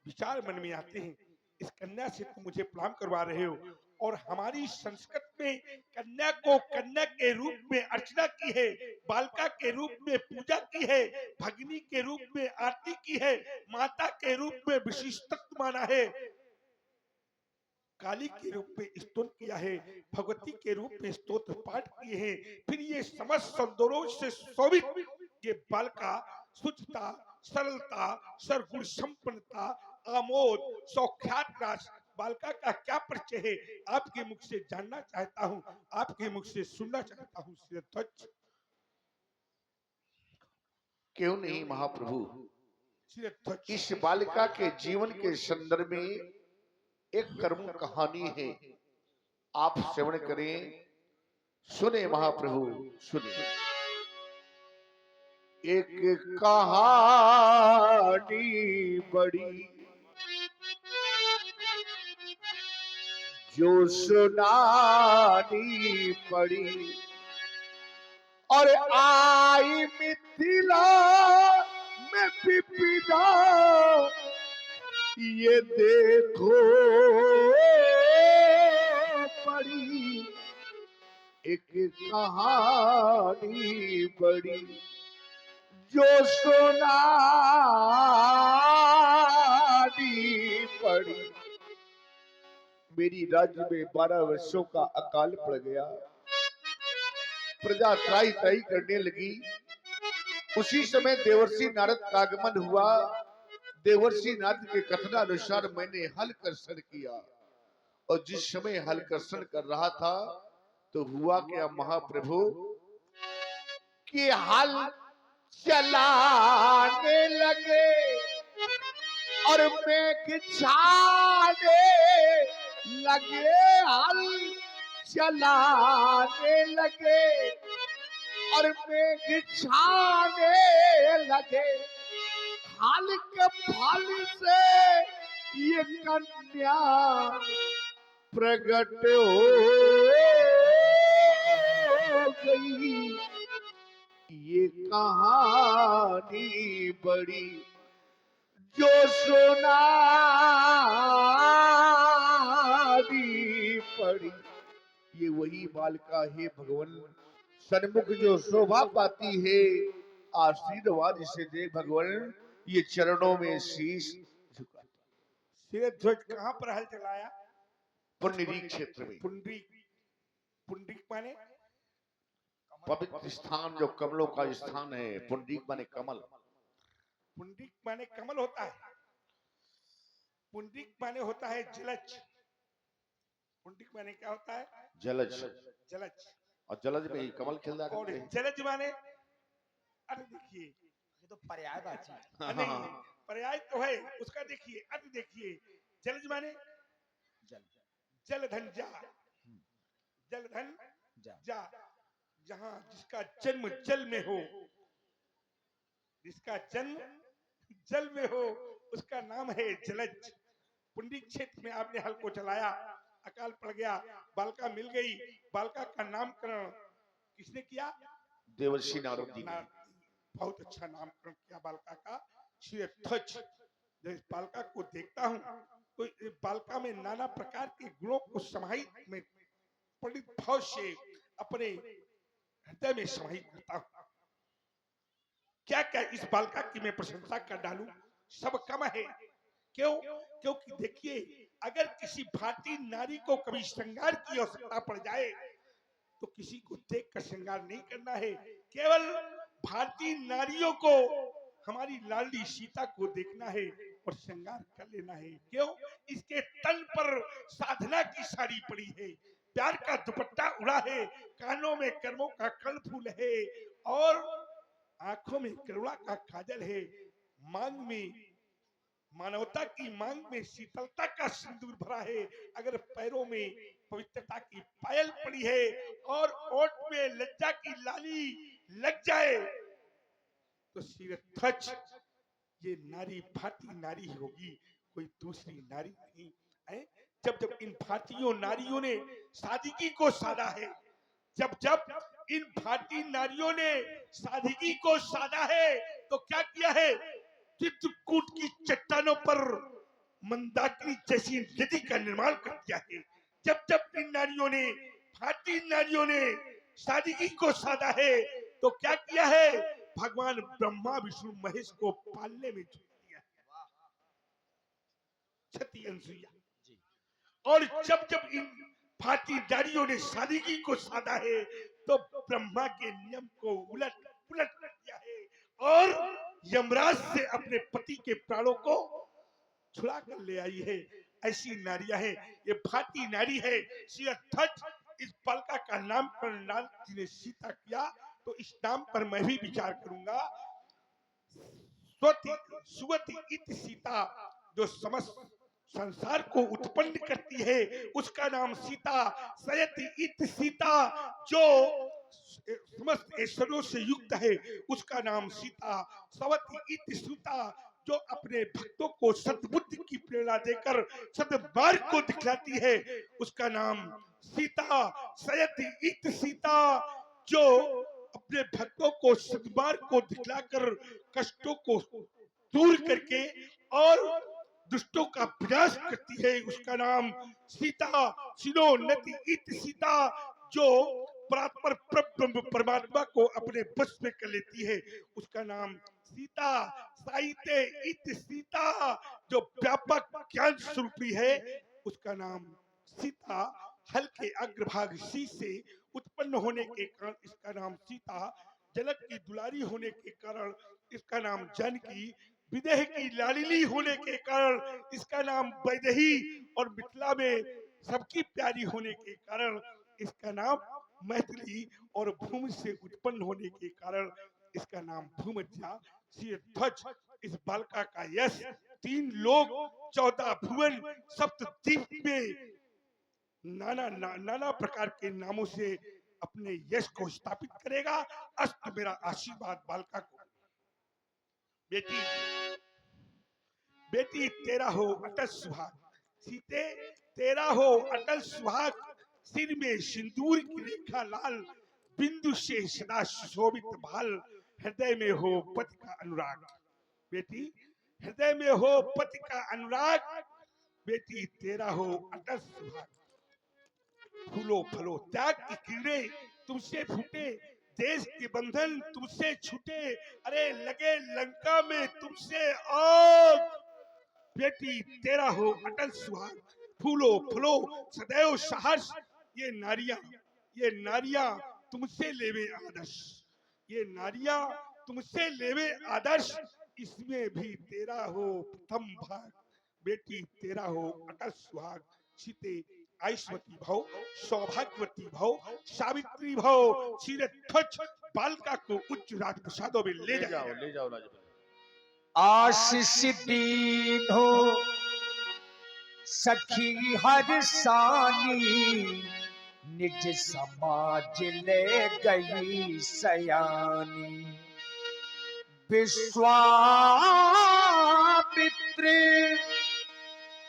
Speaker 1: विचार मन में आते हैं। इस कन्या से तुम मुझे प्रणाम करवा रहे हो, और हमारी संस्कृति में कन्या को कन्या के रूप में अर्चना की है, बालिका के रूप में पूजा की है, भगिनी के रूप में आरती की है, माता के रूप में विशिष्टत्व माना है, काली के रूप में स्तोत्र किया है, भगवती के रूप में स्तोत्र पाठ किए हैं। फिर ये समस्त सौंदर्यों से शोभित ये बालिका शुद्धता, सरलता, सरगुण संपन्नता, आमोद, सौख्यात रास बालिका का क्या परिचय है? आपके मुख से जानना चाहता हूँ, आपके मुख से सुनना चाहता हूँ। श्री ध्वज,
Speaker 3: क्यों नहीं महाप्रभु।
Speaker 1: श्री ध्वज।
Speaker 3: इस बालिका के जीवन के संदर्भ में एक कर्म कहानी है, आप श्रवण करें, सुने महाप्रभु सुने। एक कहानी बड़ी जो सुनानी पड़ी, और आई मिथिला में पिपीदा, ये देखो पड़ी एक कहानी बड़ी जो सुनानी पड़ी। मेरी राज्य में 12 वर्षों का अकाल पड़ गया, प्रजा त्राही त्राही करने लगी। उसी समय देवर्षि नारद का आगमन हुआ। देवर्षि नारद के कथनानुसार मैंने हल कर्षण किया, और जिस समय हल कर्षण कर रहा था तो हुआ क्या महाप्रभु कि हल चलाने लगे और मेघ छाने लगे, हल चलाने लगे और मेघ छाने लगे। हाल के फल से ये कन्या प्रकट हो गई। ये कहानी बड़ी जो सुनानी पड़ी। ये वही बालिका है भगवान सन्मुख जो शोभा पाती है, आशीर्वाद इसे दे भगवान, ये चरणों में शीश झुका।
Speaker 1: श्री ध्वज कहाँ पर हल चलाया?
Speaker 3: पुंडरीक क्षेत्र में,
Speaker 1: पुंडरीक। पुंडरीक माने
Speaker 3: पवित्र स्थान जो कमलों का स्थान है। पुंडरीक माने कमल।
Speaker 1: पुंडरीक माने कमल होता है। पुंडरीक माने होता है जलज। पुंडरीक माने क्या होता है?
Speaker 3: जलज।
Speaker 1: जलज।
Speaker 3: और जलज में ही कमल खिलता
Speaker 1: और
Speaker 3: करते हैं।
Speaker 1: जलज माने, अर्थ देखिए,
Speaker 2: ये तो पर्यायवाची है।
Speaker 3: हाँ,
Speaker 1: नहीं
Speaker 3: हाँ,
Speaker 1: पर्याय तो है उसका, देखिए अर्थ देखिए। जलज माने
Speaker 2: जल
Speaker 1: जलधन जा, जलधन
Speaker 2: जा
Speaker 1: जा, जहां जिसका जन्म जल में हो, जिसका जन्म जल में हो, उसका नाम है जलज। पुंडी क्षेत्र में आपने हल को चलाया, अकाल पड़ गया, बालका मिल गई, बालका का नामकरण किसने किया?
Speaker 3: देवर्षि नारद जी ने।
Speaker 1: बहुत अच्छा नामकरण किया बालका का, श्री ध्वज। जब इस बालका को देखता हूँ तो इस बालका में नाना प्रकार के गुणों को समाहित में पंडित भाव से अपने हृदय में समाहित करता हूँ। क्या क्या इस बालका की मैं प्रशंसा कर डालूं, सब कम है। क्यों? क्योंकि देखिए, अगर किसी भारतीय नारी को कभी श्रृंगार की आवश्यकता पड़ जाए तो किसी को देख कर श्रृंगार नहीं करना है, केवल भारतीय नारियों को, हमारी लाडली सीता को देखना है और श्रृंगार कर लेना है। क्यों? इसके तन पर साधना की साड़ी पड़ी है, प्यार का दुपट्टा उड़ा है, कानों में कर्मों का कर्णफूल है और आंखों में करुणा का काजल है, मांग में मानवता की मांग में शीतलता का सिंदूर भरा है, अगर पैरों में पवित्रता की पायल पड़ी है और ओठ में लज्जा की लाली लग जाए तो शीरध्वज ये नारी भारतीय नारी होगी, कोई दूसरी नारी नहीं है। जब जब इन भारतीय नारियों ने सादगी को साधा है, जब जब इन भारतीय नारियों ने सादगी को साधा है तो क्या किया है? चित्रकूट की चट्टानों पर मंदाकिनी जैसी नदी का निर्माण कर दिया है। जब जब इन नारियों ने, भारतीय नारियों ने सादगी को साधा है तो क्या किया है? भगवान ब्रह्मा विष्णु महेश को पालने में जुट दिया है, छठी अनसुईया। और जब जब इन भारतीय नारियों ने सादगी को साधा है तो ब्रह्मा के नियम को उलट पुलट कर दिया है और यमराज से अपने पति के प्राणों को छुड़ा कर ले आई है। ऐसी नारियां हैं, ये भारतीय नारी है श्री ध्वज। इस बालिका का नामकरण लाल जी ने सीता किया तो इस नाम पर मैं भी विचार करूंगा। स्वति सुवति इति सीता, जो समस्त संसार को उत्पन्न करती है उसका नाम सीता। सयति इति सीता, जो समस्त ऐश्वर्यों से युक्त है उसका नाम सीता। सवति इति सुता, जो अपने भक्तों को सद्बुद्धि की प्रेरणा देकर सद्मार्ग को दिखलाती है उसका नाम सीता। सयति इति सीता, जो अपने भक्तों को सद्मार्ग को दिखलाकर कष्टों को दूर करके और दुष्टों का विनाश करती है उसका नाम सीता। सिनो नति इति सीता, जो परात्पर परब्रह्म परमात्मा को अपने वश में कर लेती है उसका नाम सीता। साहित्य इति सीता, जो व्यापक ज्ञान स्वरूपी है उसका नाम सीता। हल के अग्रभाग सी से उत्पन्न होने के कारण इसका नाम सीता। जनक की दुलारी होने के कारण इसका नाम जानकी। विदेह की लाडली होने के कारण इसका नाम वैदेही और मिथिला में सबकी प्यारी होने के कारण इसका नाम मैथिली और भूमि से उत्पन्न होने के कारण इसका नाम भूमध्या। श्री ध्वज इस बालिका का यश 3 लोक 14 भुवन सप्तद्वीप में नाना प्रकार के नामों से अपने यश को स्थापित करेगा। अस्त मेरा आशीर्वाद बालिका को। बेटी बेटी तेरा हो अटल सुहाग, सीते तेरा हो अटल सुहाग। सिर में सिंदूर की रेखा लाल, बिंदु से सदा शोभित भाल। हृदय में हो पति का अनुराग, बेटी हृदय में हो पति का अनुराग। बेटी तेरा हो अटल सुहाग। फूलो फलो त्याग की किरणें तुमसे फूटे, देश के बंधन तुमसे छूटे। अरे लगे लंका में तुमसे आग, बेटी तेरा हो अटल सुहाग। फूलो फलो सदैव सहर्ष, ये नारियां तुमसे लेवे आदर्श, ये नारियां तुमसे लेवे आदर्श। इसमें भी तेरा हो प्रथम भाग, बेटी तेरा हो अटल सुहाग। सीते ऐश्वर्य भव, सौभाग्यवती भव, सावित्री भव, क्षीरध्वज बालिका को उच्च राजप्रसादों में ले जाओ।
Speaker 3: ले जाओ राजभवन।
Speaker 2: आशीष दीनो सखी हर सानी, निज समाज ले गई सयानी। विश्वामित्र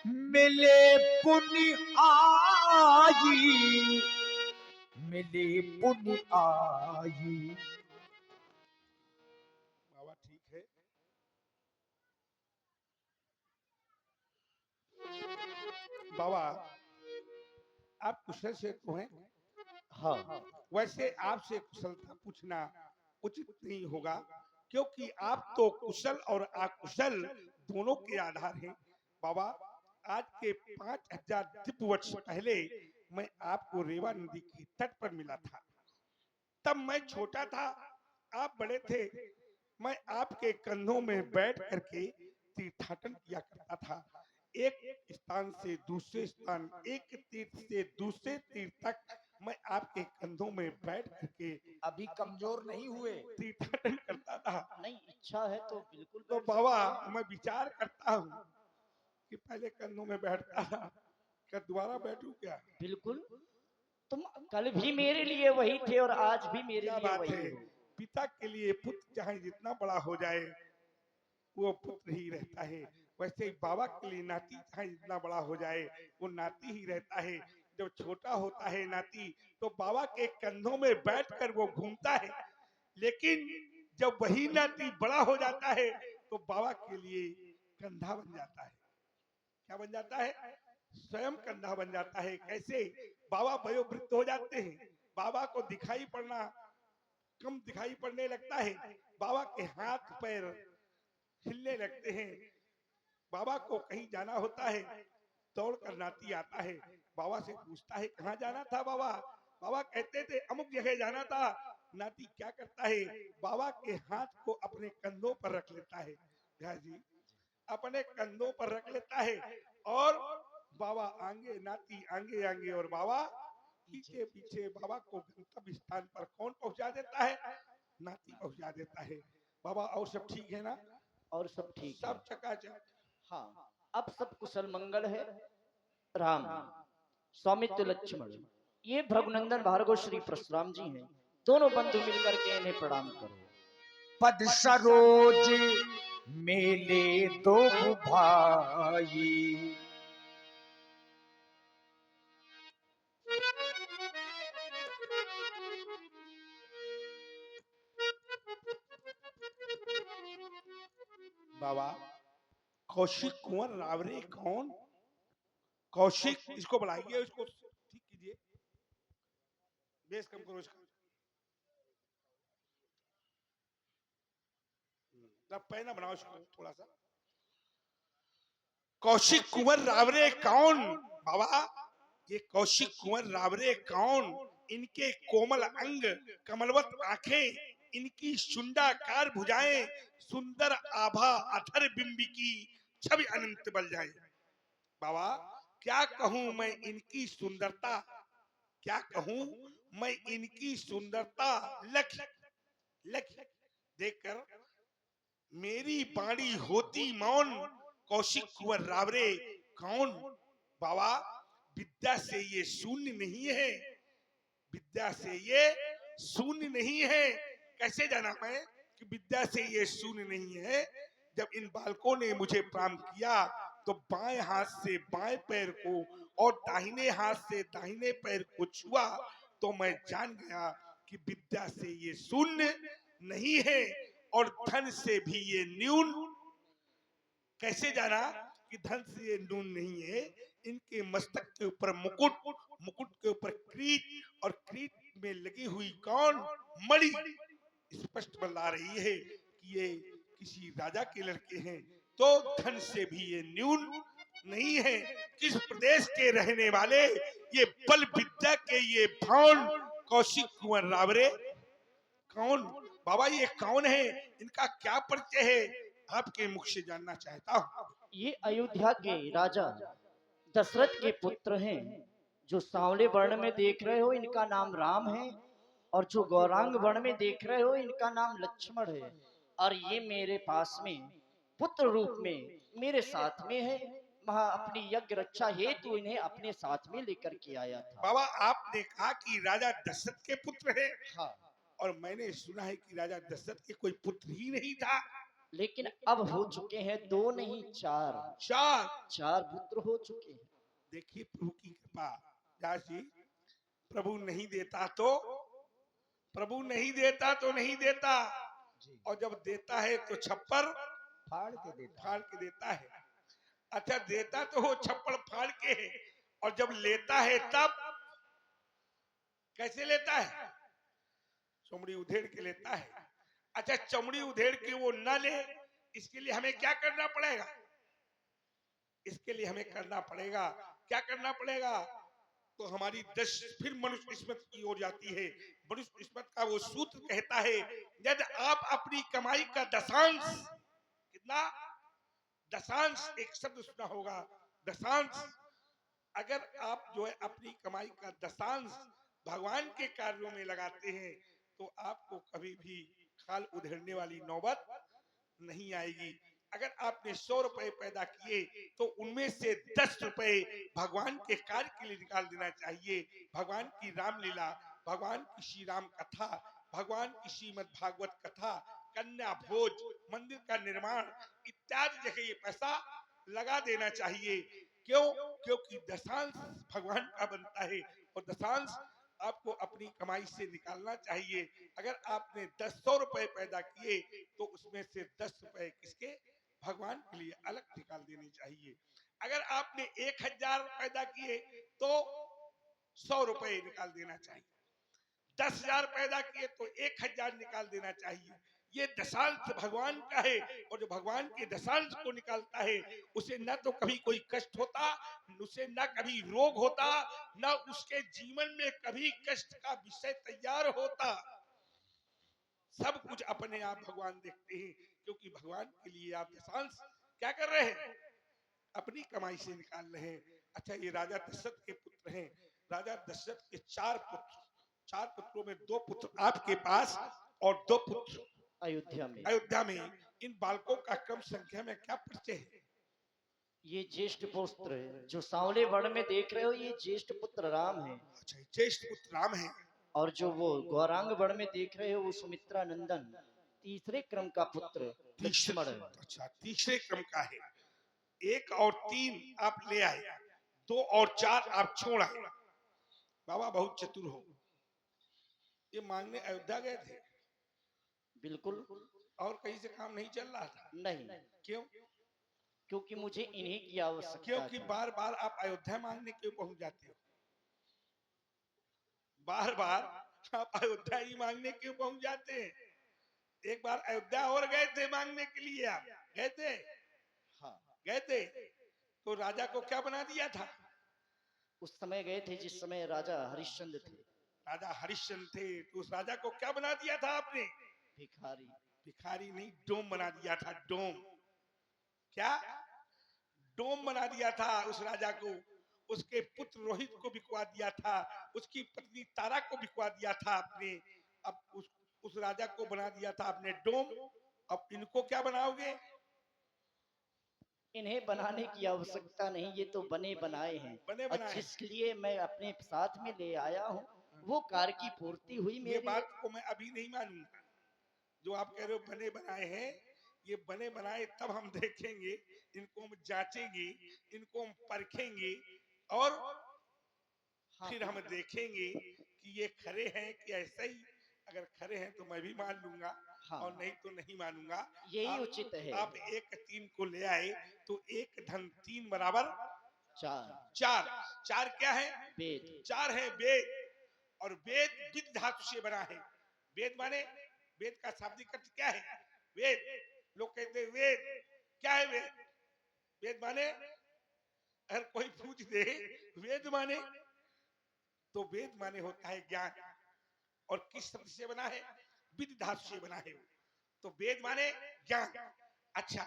Speaker 2: मिले पुनि आई, मिले पुनि आई।
Speaker 1: बाबा ठीक है। बाबा आप कुशल से तो हैं।
Speaker 2: हाँ,
Speaker 1: वैसे आपसे कुशलता पूछना उचित नहीं होगा, क्योंकि आप तो कुशल और अकुशल दोनों के आधार हैं। बाबा आज के 5000 दिव्य वर्ष पहले मैं आपको रेवा नदी के तट पर मिला था। तब मैं छोटा था, आप बड़े थे। मैं आपके कंधों में बैठ करके तीर्थाटन किया करता था। एक स्थान से दूसरे स्थान, एक तीर्थ से दूसरे तीर्थ तक मैं आपके कंधों में बैठ करके
Speaker 2: अभी कमजोर नहीं हुए।
Speaker 1: तीर्थाटन करता था।
Speaker 4: नहीं, इच्छा है तो बिल्कुल
Speaker 1: तो
Speaker 4: बैठ
Speaker 1: बाबा
Speaker 4: सकते हैं।
Speaker 1: मैं विचार करता हूँ कि पहले कंधों में बैठता था, क्या दोबारा बैठूं क्या?
Speaker 4: बिल्कुल, तुम कल भी मेरे लिए वही थे और आज भी मेरे
Speaker 1: क्या
Speaker 4: लिए
Speaker 1: बात
Speaker 4: वही
Speaker 1: है।
Speaker 4: हो।
Speaker 1: पिता के लिए पुत्र चाहे जितना बड़ा हो जाए वो पुत्र ही रहता है, वैसे ही बाबा के लिए नाती चाहे जितना बड़ा हो जाए वो नाती ही रहता है। जब छोटा होता है नाती तो बाबा के कंधों में बैठकर वो घूमता है, लेकिन जब वही नाती बड़ा हो जाता है तो बाबा के लिए कंधा बन जाता है। क्या बन जाता है? स्वयं कंधा बन जाता है। कैसे? बाबा वयोवृद्ध हो जाते हैं, बाबा को दिखाई पड़ना कम दिखाई पड़ने लगता है, बाबा के हाथ पैर हिलने लगते हैं। बाबा को कहीं जाना होता है, दौड़ कर नाती आता है, बाबा से पूछता है कहाँ जाना था बाबा? बाबा कहते थे अमुक जगह जाना था। नाती क्या करता है? बाबा के हाथ को अपने कंधों पर रख लेता है। ध्यान जी, अपने कंधों पर रख लेता है और बाबा आगे, नाती आगे आगे और बाबा पीछे पीछे। बाबा को गंतव्य स्थान पर कौन पहुंचा देता है? नाती पहुंचा देता है। बाबा और सब ठीक है ना?
Speaker 4: और सब ठीक है।
Speaker 1: सब चकाचक।
Speaker 4: हाँ, अब सब कुशल मंगल है। राम, स्वामित्व लक्ष्मण, ये भृगुनंदन भार्गव श्री परशुराम जी हैं। दोनों बंधु मिलकर के इन्हें प्रणाम करो।
Speaker 2: पद सरोज मेले दो भाई,
Speaker 1: बाबा कौशिक कुंवर रावरे कौन? कौशिक, इसको बढ़ाइए, इसको ठीक कीजिए, बेस कम करो इसका। पैना बनाओ इसको थोड़ा सा। कौशिक कुंवर रावरे कौन? बाबा ये कौशिक कुंवर रावरे कौन? इनके कोमल अंग, कमलवत आंखें, इनकी शुंडाकार भुजाएं, सुंदर आभा अधर बिंबी की छवि अनंत बल जाए। बाबा क्या कहूं मैं इनकी सुंदरता, क्या कहूं मैं इनकी सुंदरता। लख लख देखकर मेरी बाणी होती मौन। कौशिक कुंवर रावरे कौन? बाबा विद्या से ये शून्य नहीं है, विद्या से ये शून्य नहीं है। कैसे जाना मैं कि विद्या से ये शून्य नहीं है? जब इन बालकों ने मुझे प्रणाम किया तो बाएं हाथ से बाएं पैर को और दाहिने हाथ से दाहिने पैर को छुआ तो मैं जान गया कि विद्या से ये शून्य नहीं है और धन से भी ये न्यून। कैसे जाना कि धन से ये न्यून नहीं है? इनके मस्तक के ऊपर मुकुट, मुकुट के ऊपर क्रीट और क्रीट में लगी हुई कौन? मणि स्पष्ट बता रही है कि ये किसी राजा के लड़के हैं। तो धन से भी ये न्यून नहीं है। किस प्रदेश के रहने वाले ये बल विद्या के ये भान कौशिक कुंवर रावरे कौन? बाबा ये कौन है? इनका क्या परिचय है? आपके मुख से जानना चाहता हूँ।
Speaker 4: ये अयोध्या के राजा दशरथ के पुत्र हैं। जो सांवले वर्ण में देख रहे हो इनका नाम राम है, और जो गौरांग वर्ण में देख रहे हो इनका नाम लक्ष्मण है। और ये मेरे पास में पुत्र रूप में मेरे साथ में है। वहां अपनी यज्ञ रक्षा हेतु इन्हें अपने साथ में लेकर के आया था।
Speaker 1: बाबा आपने कहा कि राजा दशरथ के पुत्र है,
Speaker 4: हाँ,
Speaker 1: और मैंने सुना है कि राजा दशरथ के कोई पुत्र ही नहीं था।
Speaker 4: लेकिन अब हो चुके हैं दो नहीं चार,
Speaker 1: चार।
Speaker 4: चार पुत्र हो चुके हैं।
Speaker 1: देखिए प्रभु की कृपा, व्यास जी, प्रभु नहीं देता तो, प्रभु नहीं देता तो नहीं देता, और जब देता है तो छप्पर फाड़ के देता है। अच्छा, देता तो हो छप्पर फाड़ के है, और जब लेता है तब कैसे लेता है? चमड़ी उधेड़ के लेता है। अच्छा, चमड़ी उधेड़ के वो न ले, इसके लिए हमें क्या करना पड़ेगा? इसके लिए हमें करना पड़ेगा, क्या करना पड़ेगा? तो हमारी दश फिर मनुष्य किस्मत की ओर जाती है। मनुष्य किस्मत का वो सूत्र कहता है, यदि आप अपनी कमाई का दशांश, कितना दशांश, एक शब्द सुना होगा दशांश, अगर आप जो है अपनी कमाई का दशांश भगवान के कार्यों में लगाते हैं तो आपको कभी भी खाल उधेड़ने वाली नौबत नहीं आएगी। अगर आपने 100 रुपए पैदा किए तो उनमें से 10 रुपए भगवान के कार्य के लिए निकाल देना चाहिए। भगवान की रामलीला, भगवान की श्री राम कथा, भगवान की श्रीमद् भागवत कथा, कन्या भोज, मंदिर का निर्माण इत्यादि जगह ये पैसा लगा देना चाहिए। क्यों? क्योंकि दशांश भगवान का बनता है, और दशांश आपको अपनी कमाई से निकालना चाहिए। अगर आपने 100 रुपए पैदा किए तो उसमें से 10 रुपए किसके? भगवान के लिए अलग निकाल देने चाहिए। अगर आपने 1000 पैदा किए तो 100 रुपए निकाल देना चाहिए। 10,000 पैदा किए तो 1000 निकाल देना चाहिए। ये दशांश भगवान का है, और जो भगवान के दशांश को निकालता है उसे न तो कभी कोई कष्ट होता, उसे न कभी रोग होता, न उसके जीवन में कभी कष्ट का विषय तैयार होता। सब कुछ अपने आप भगवान देखते हैं, क्योंकि भगवान के लिए आप दशांश क्या कर रहे हैं? अपनी कमाई से निकाल रहे हैं। अच्छा, ये राजा दशरथ के पुत्र हैं। राजा दशरथ के 4 पुत्र, 4 पुत्रों में 2 पुत्र आपके पास और 2 पुत्र
Speaker 4: अयोध्या में।
Speaker 1: अयोध्या में। इन बालकों का क्रम संख्या में क्या परिचय है?
Speaker 4: ये ज्येष्ठ पुत्र है, जो सांवले वर्ण में देख रहे हो ये ज्येष्ठ पुत्र राम है।
Speaker 1: अच्छा, ज्येष्ठ पुत्र राम है।
Speaker 4: और जो वो गौरांग वर्ण में देख रहे हो वो सुमित्रा नंदन तीसरे क्रम का पुत्र लक्ष्मण है।
Speaker 1: अच्छा, तीसरे क्रम का है। 1 और 3 आप ले आए, 2 और 4 आप छोड़ आए। बाबा बहुत चतुर हो। ये मांगने अयोध्या गए थे?
Speaker 4: बिल्कुल
Speaker 1: और कहीं से काम नहीं चल रहा था?
Speaker 4: नहीं,
Speaker 1: क्यों?
Speaker 4: क्योंकि मुझे इन्हीं की आवश्यकता
Speaker 1: क्योंकि
Speaker 4: थी।
Speaker 1: बार बार आप अयोध्या मांगने क्यों पहुंच जाते हो? बार बार आप अयोध्या ही मांगने क्यों पहुंच जाते हैं? एक बार अयोध्या और गए थे मांगने के लिए, आप गए थे?
Speaker 4: हाँ,
Speaker 1: गए थे तो राजा को क्या बना दिया था?
Speaker 4: उस समय गए थे जिस समय राजा हरिश्चंद्र थे।
Speaker 1: राजा हरिश्चंद्र थे तो उस राजा को क्या बना दिया था आपने?
Speaker 4: भिखारी।
Speaker 1: भिखारी नहीं, डोम बना दिया था। डोम। क्या? डोम बना दिया था उस राजा को। उसके पुत्र रोहित को बिकवा दिया था, उसकी पत्नी तारा को बिकवा दिया था आपने। अब उस राजा को बना दिया था आपने डोम। अब इनको क्या बनाओगे?
Speaker 4: इन्हें बनाने की आवश्यकता नहीं, ये तो बने बनाए हैं।
Speaker 1: बने
Speaker 4: और
Speaker 1: बनाए।
Speaker 4: जिसके लिए मैं अपने साथ में ले आया हूँ वो कार्य की पूर्ति हुई
Speaker 1: ये
Speaker 4: मेरी।
Speaker 1: बात को मैं अभी नहीं मानूंगा। जो आप कह रहे हो बने बनाए हैं, ये बने बनाए तब हम देखेंगे, इनको हम जांचेंगे, इनको हम परखेंगे, और
Speaker 4: हाँ,
Speaker 1: फिर हम देखेंगे कि ये खरे हैं कि ऐसे ही। अगर खरे हैं तो मैं भी मान लूंगा,
Speaker 4: हाँ,
Speaker 1: और नहीं तो नहीं मानूंगा।
Speaker 4: यही उचित है।
Speaker 1: आप 1 3 को ले आए तो 1 धन 3 बराबर
Speaker 4: 4
Speaker 1: 4। 4 क्या है?
Speaker 4: वेद।
Speaker 1: 4 है वेद, और वेद विद धातु से बना है। वेद माने, वेद का शाब्दिक अर्थ क्या है? वेद। लोग कहते हैं वेद क्या है? वेद, वेद माने, अगर कोई पूछ दे वेद माने, तो वेद माने होता है ज्ञान। और किस शब्द से बना है? विद धातु से बना है। तो वेद माने ज्ञान। अच्छा,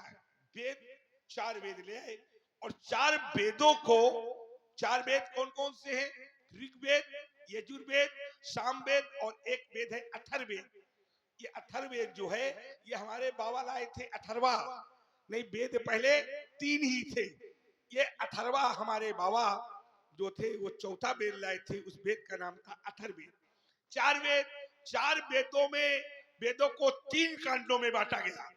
Speaker 1: वेद 4 वेद ले आए, और 4 वेदों को, 4 वेद कौन कौन से हैं? ऋग्वेद, यजुर्वेद, सामवेद और एक वेद है अथर्ववेद। ये अथर्ववेद जो है ये हमारे बाबा लाए थे अथर्वा, नहीं वेद पहले 3 ही थे, ये अथर्वा हमारे बाबा जो थे वो चौथा वेद लाए थे, उस वेद का नाम था अथर्ववेद। 4 वेद, 4 वेदों में वेदों को 3 कांडों में बांटा गया,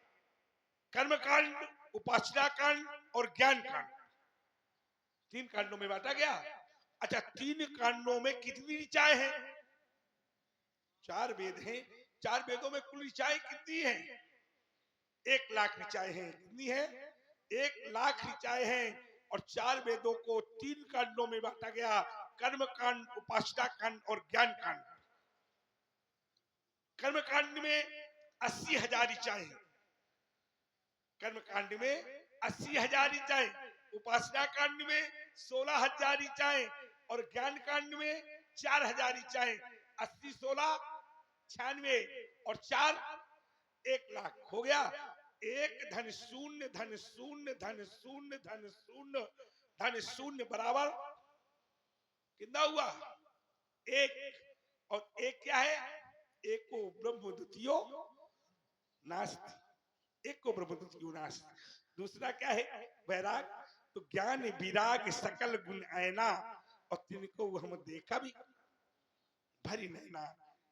Speaker 1: कर्म कांड, उपासना कांड और ज्ञान कांड, 3 कांडों में बांटा गया। अच्छा 3 कांडों में कितनी ऋचाएं हैं? 4 वेद हैं, 4 वेदों में कुल ऋचाएं कितनी हैं? 1 लाख ऋचाएं हैं। कितनी है? 1 लाख ऋचाएं हैं। और 4 वेदों को 3 कांडों में बांटा गया, कर्म कांड, उपासना कांड और ज्ञान कांड। कर्म कांड में 80,000 ऋचाएं हैं, कर्म कांड में 80,000 ऋचाएं, उपासना कांड में 16,000 ऋचाएं और ज्ञान कांड में 4,000 ऋचाएं। 80, 16, 96 और 4 1 लाख हो गया। 1 धन शून्य धन शून्य धन शून्य धन शून्य धन शून्य बराबर कितना हुआ? 1। और 1 क्या है? एको ब्रह्म द्वितीयो नास्ति, एको ब्रह्म द्वितीयो नास्ति। दूसरा क्या है? वैराग। तो ज्ञान विराग सकल गुण ऐना, और तिनको हम देखा भी भरी नैना।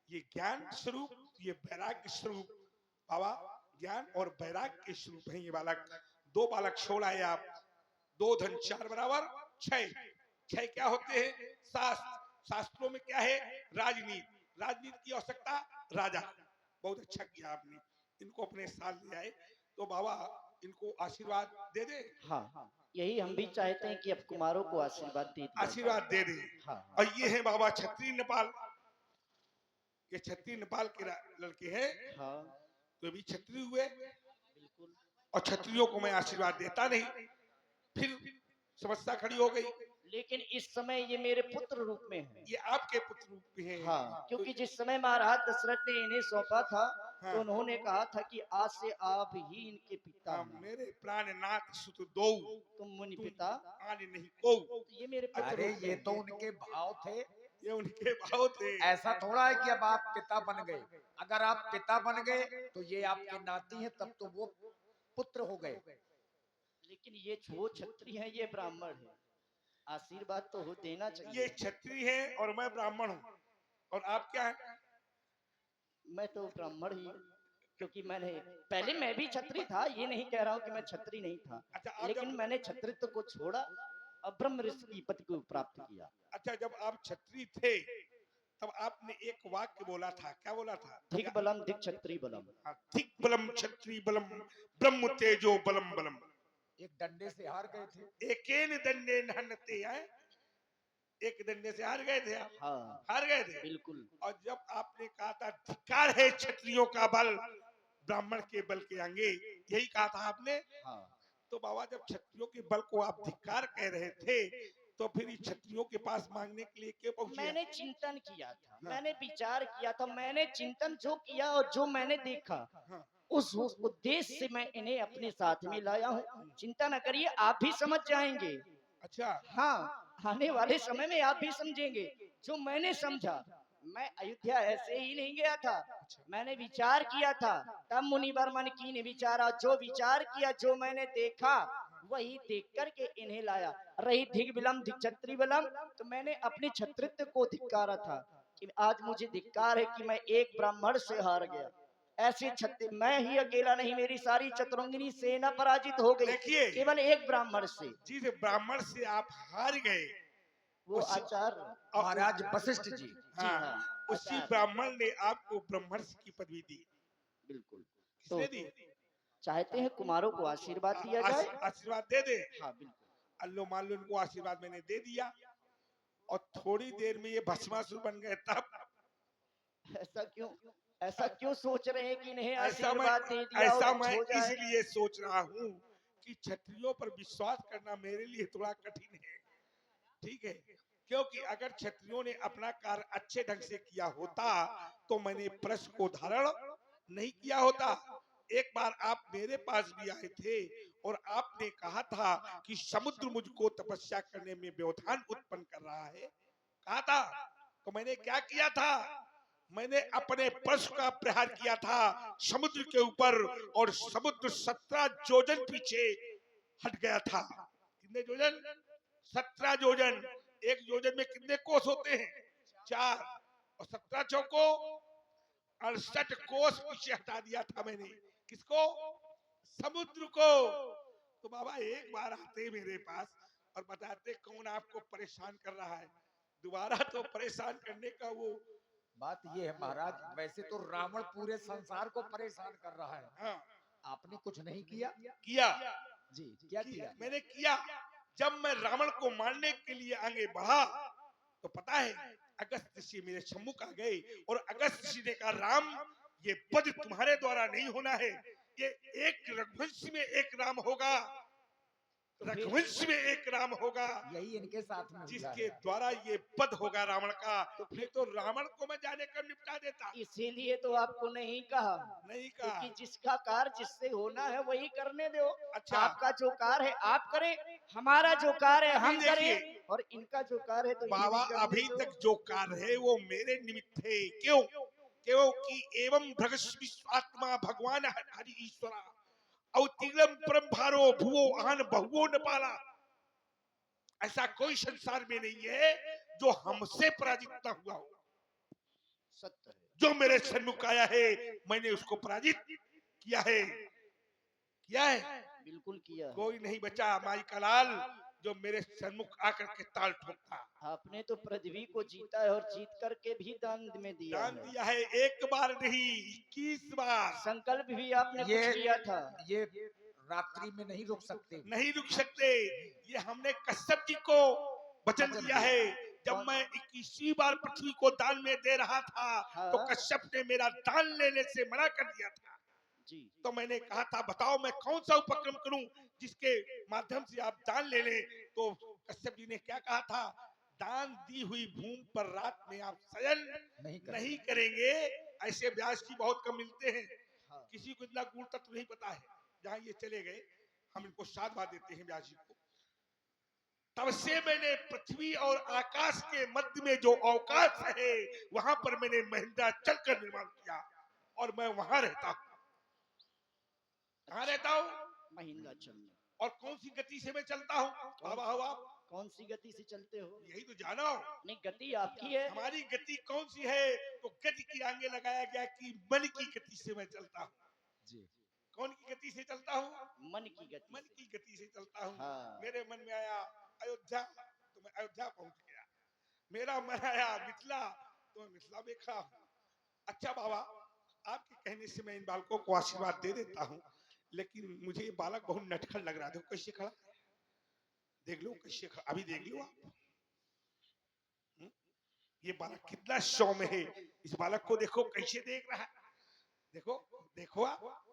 Speaker 1: ये ज्ञान स्वरूप, ये वैराग्य स्वरूप बाबा ज्ञान और वैराग्य के स्वरूप है ये बालक। 2 बालक छोड़ आए आप। 2 धन 4 बराबर 6। 6 क्या होते हैं? शास्त्र। शास्त्रों में क्या है? राजनीति। राजनीति की आवश्यकता राजा। बहुत अच्छा किया आपने, इनको अपने साथ ले आए। तो बाबा इनको आशीर्वाद दे दे।
Speaker 4: हाँ, यही हम भी चाहते हैं कि अब कुमारों को आशीर्वाद दे दिया
Speaker 1: आशीर्वाद दे दे।
Speaker 4: हाँ।
Speaker 1: और ये है बाबा छत्री नेपाल, ये छत्री नेपाल के लड़के हैं।
Speaker 4: हाँ
Speaker 1: तो भी छत्री हुए,
Speaker 4: बिल्कुल।
Speaker 1: और छत्रियों को मैं आशीर्वाद देता नहीं। फिर समस्या खड़ी हो गई।
Speaker 4: लेकिन इस समय ये मेरे पुत्र रूप में है।
Speaker 1: ये आपके पुत्र रूप में है।
Speaker 4: हाँ, क्योंकि जिस समय महाराज दशरथ ने इन्हें सौंपा था,
Speaker 1: हाँ।
Speaker 4: तो उन्होंने कहा था कि आज से आप ही इनके पिता
Speaker 1: हाँ,
Speaker 4: हैं।
Speaker 1: मेरे प्राणनाथ सुत दो,
Speaker 4: तुम मुनि पिता।
Speaker 1: आने नहीं को।
Speaker 4: तो ये मेरे पुत्र
Speaker 2: अरे
Speaker 4: रूप में
Speaker 2: ये
Speaker 4: है।
Speaker 2: तो उनके भाव थे,
Speaker 1: ये उनके भाव थे।
Speaker 2: ऐसा थोड़ा है कि अब आप पिता बन गए। अगर आप पिता बन गए तो ये आपके नाती हैं, तब तो वो पुत्र हो गए।
Speaker 4: लेकिन ये जो क्षत्रिय है ये ब्राह्मण है, आशीर्वाद तो हो देना
Speaker 1: ये
Speaker 4: चाहिए।
Speaker 1: क्षत्रिय है और मैं ब्राह्मण हूँ। और आप क्या है?
Speaker 4: मैं तो ब्राह्मण ही हूँ, क्योंकि मैंने पहले मैं भी क्षत्रिय था, ये नहीं कह रहा हूँ कि मैं क्षत्रिय नहीं था।
Speaker 1: अच्छा, आप
Speaker 4: लेकिन मैंने क्षत्रित्व को छोड़ा और ब्रह्म ऋषि की पद को प्राप्त किया।
Speaker 1: अच्छा, जब आप क्षत्रिय थे तब आपने एक वाक्य बोला था, क्या बोला था?
Speaker 4: धिक बलम धिक क्षत्रिय बलम।
Speaker 1: धिक बलम क्षत्रिय बलम ब्रह्म तेजो बलम बलम।
Speaker 2: एक डंडे से हार गए थे।
Speaker 1: एकेन दंडे नहनते हैं, एक डंडे से हार गए थे आप।
Speaker 4: हाँ
Speaker 1: हार गए थे
Speaker 4: बिल्कुल।
Speaker 1: और जब आपने कहा था धिक्कार है क्षत्रियों का बल ब्राह्मण के बल के आगे, यही कहा था आपने।
Speaker 4: हाँ
Speaker 1: तो बाबा जब क्षत्रियों के बल को आप धिक्कार कह रहे थे, तो फिर क्षत्रियों के पास मांगने के लिए क्यों पहुंचे?
Speaker 4: मैंने चिंतन किया था, मैंने विचार किया था, मैंने चिंतन जो किया और जो मैंने देखा,
Speaker 1: हाँ।
Speaker 4: उस उद्देश्य से मैं इन्हें अपने साथ में लाया हूँ। चिंता न करिए, आप भी समझ जाएंगे।
Speaker 1: अच्छा,
Speaker 4: हाँ, आने वाले समय में आप भी समझेंगे जो मैंने समझा। मैं अयोध्या ऐसे ही नहीं गया था, मैंने विचार किया था। तब मुनि वर्मन की ने विचारा, जो विचार किया, जो मैंने देखा, वही देख करके इन्हें लाया। रही धिक बिलम धिक छत्री बलम, तो मैंने अपने छत्रित्व को धिक्कारा था कि आज मुझे धिक्कार है कि मैं एक ब्राह्मण से हार गया। ऐसे छत्ती मैं ही अकेला नहीं, मेरी सारी चतुरंगिनी सेना पराजित हो गई
Speaker 1: देखिए।
Speaker 4: केवल एक ब्राह्मण से।
Speaker 1: जिस ब्राह्मण से आप हार गए,
Speaker 4: वो
Speaker 1: उस-
Speaker 4: आचार्य
Speaker 2: महाराज वशिष्ठ जी।
Speaker 1: हाँ,
Speaker 4: हाँ,
Speaker 1: उसी
Speaker 4: आचार्य।
Speaker 1: ब्राह्मण ने आपको ब्रह्मर्षि की पदवी दी।
Speaker 4: बिल्कुल।
Speaker 1: किसने
Speaker 4: तो
Speaker 1: दी?
Speaker 4: चाहते हैं कुमारों को आशीर्वाद दिया जाए।
Speaker 1: आशीर्वाद दे दे।
Speaker 4: हाँ बिल्कुल।
Speaker 1: अल्लो मान लो इनको आशीर्वाद मैंने दे दिया और थोड़ी देर में ये भस्मासुर बन गए, तब
Speaker 4: ऐसा क्यों सोच रहे हैं कि इन्हें
Speaker 1: ऐसा मैं
Speaker 4: आशीर्वाद दे दिया और कुछ हो जाए?
Speaker 1: इसलिए सोच रहा हूँ कि क्षत्रियों पर विश्वास करना मेरे लिए थोड़ा कठिन है। ठीक है, क्योंकि अगर क्षत्रियों ने अपना कार्य अच्छे ढंग से किया होता तो मैंने प्रश्न को धारण नहीं किया होता। एक बार आप मेरे पास भी आए थे और आपने कहा था कि समुद्र मुझको तपस्या करने में व्यवधान उत्पन्न कर रहा है। कहा था। तो मैंने क्या किया था, मैंने अपने परशु का प्रहार किया था समुद्र के ऊपर, और समुद्र 17 योजन पीछे हट गया था। कितने योजन? 17 योजन। एक योजन में कितने कोस होते हैं? 4, और 17 चौको 68 कोस पीछे हटा दिया था मैंने। किसको? समुद्र को। तो बाबा एक बार आते मेरे पास और बताते कौन आपको परेशान कर रहा है, दोबारा तो परेशान करने का वो।
Speaker 2: बात ये है महाराज, वैसे तो रावण पूरे संसार को परेशान कर रहा है,
Speaker 1: हाँ,
Speaker 2: आपने कुछ नहीं किया।
Speaker 1: किया।
Speaker 2: जी, क्या किया?
Speaker 1: मैंने किया। जब मैं रावण को मारने के लिए आगे बढ़ा तो पता है अगस्त ऋषि मेरे सम्मुख आ गए, और अगस्त ऋषि ने कहा, राम ये पद तुम्हारे द्वारा नहीं होना है, ये एक रघुवंश में एक राम होगा, रघुवंश में एक राम होगा,
Speaker 2: यही इनके साथ में हुआ
Speaker 1: जिसके
Speaker 2: है।
Speaker 1: द्वारा ये पद होगा रावण का। नहीं तो रावण को मैं जाने कर निपटा देता।
Speaker 4: इसीलिए तो आपको नहीं कहा,
Speaker 1: नहीं कहा।
Speaker 4: क्योंकि जिसका कार्य जिससे होना है वही करने दो।
Speaker 1: अच्छा।
Speaker 4: आपका जो कार्य है आप करें, हमारा जो कार्य है हम
Speaker 1: अभी
Speaker 4: करें,
Speaker 1: देखिए,
Speaker 4: और इनका जो कार्य है तो ये
Speaker 1: बाबा
Speaker 4: भी करने
Speaker 1: अभी
Speaker 4: दो।
Speaker 1: तक जो कार्य है वो मेरे निमित्त है। क्यों? क्योंकि एवं भगस्विश्वात्मा भगवान हरि ईश्वरा अवतीर्णम परम भारो भुवो अहन बहुओ न पाला। ऐसा कोई संसार में नहीं है जो हमसे पराजित ना हुआ हो।
Speaker 4: सत्य है।
Speaker 1: जो मेरे सन्मुख आया है मैंने उसको पराजित किया है, किया है।
Speaker 4: बिल्कुल किया है।
Speaker 1: कोई नहीं बचा माई का लाल जो मेरे सन्मुख आकर के ताल ठोकता।
Speaker 4: आपने तो पृथ्वी को जीता है, और जीत करके भी दान में दिया
Speaker 1: दान
Speaker 4: है।
Speaker 1: दिया है, एक बार नहीं 21 बार।
Speaker 4: संकल्प भी आपने
Speaker 2: ये
Speaker 4: कुछ किया था।
Speaker 2: ये रात्रि में नहीं रुक सकते।
Speaker 1: नहीं रुक सकते। ये हमने कश्यप जी को वचन दिया है। जब मैं 21वीं बार पृथ्वी को दान में दे रहा था तो
Speaker 4: हाँ।
Speaker 1: कश्यप ने मेरा दान लेने से मना कर दिया था।
Speaker 4: जी।
Speaker 1: तो मैंने कहा था बताओ मैं कौन सा उपक्रम करूं जिसके माध्यम से आप दान ले लें। तो कश्यप जी ने क्या कहा था, दान दी हुई भूमि पर रात में आप शयन नहीं करेंगे। ऐसे व्यास जी बहुत कम मिलते हैं,
Speaker 4: हाँ।
Speaker 1: किसी को इतना गुण तत्व नहीं पता है। जहां ये चले गए हम इनको साधुवाद देते हैं व्यास जी को। तब से मैंने पृथ्वी और आकाश के मध्य में जो अवकाश है वहां पर मैंने महेंद्राचल का निर्माण किया, और मैं वहां रहता हूं। कहाँ रहता हूँ?
Speaker 4: महिंद्राचल में।
Speaker 1: और कौन सी गति से मैं चलता हूँ? बाबा हो आप,
Speaker 4: कौन सी गति से चलते हो?
Speaker 1: यही तो जानो।
Speaker 4: नहीं, गति आपकी है।
Speaker 1: हमारी गति कौन सी है? तो गति की आगे लगाया गया कि मन की गति से मैं चलता हूँ।
Speaker 2: जी।
Speaker 1: कौन की गति से चलता हूँ?
Speaker 4: मन की गति
Speaker 1: मन
Speaker 4: से।
Speaker 1: की गति से चलता हूँ।
Speaker 4: हाँ।
Speaker 1: मेरे मन में आया अयोध्या तो मैं अयोध्या पहुंच गया, मेरा मन आया मिथिला तो मैं मिथिला में खड़ा हूँ। अच्छा बाबा, आपके कहने से मैं इन बालकों को आशीर्वाद दे देता हूँ, लेकिन मुझे ये बालक बहुत नटखट लग रहा है। देखो कैसे खड़ा, देख लो कैसे खड़ा, अभी देख लो आप। ये बालक कितना सौम्य है। इस बालक को देखो कैसे देख रहा है। देखो देखो आप।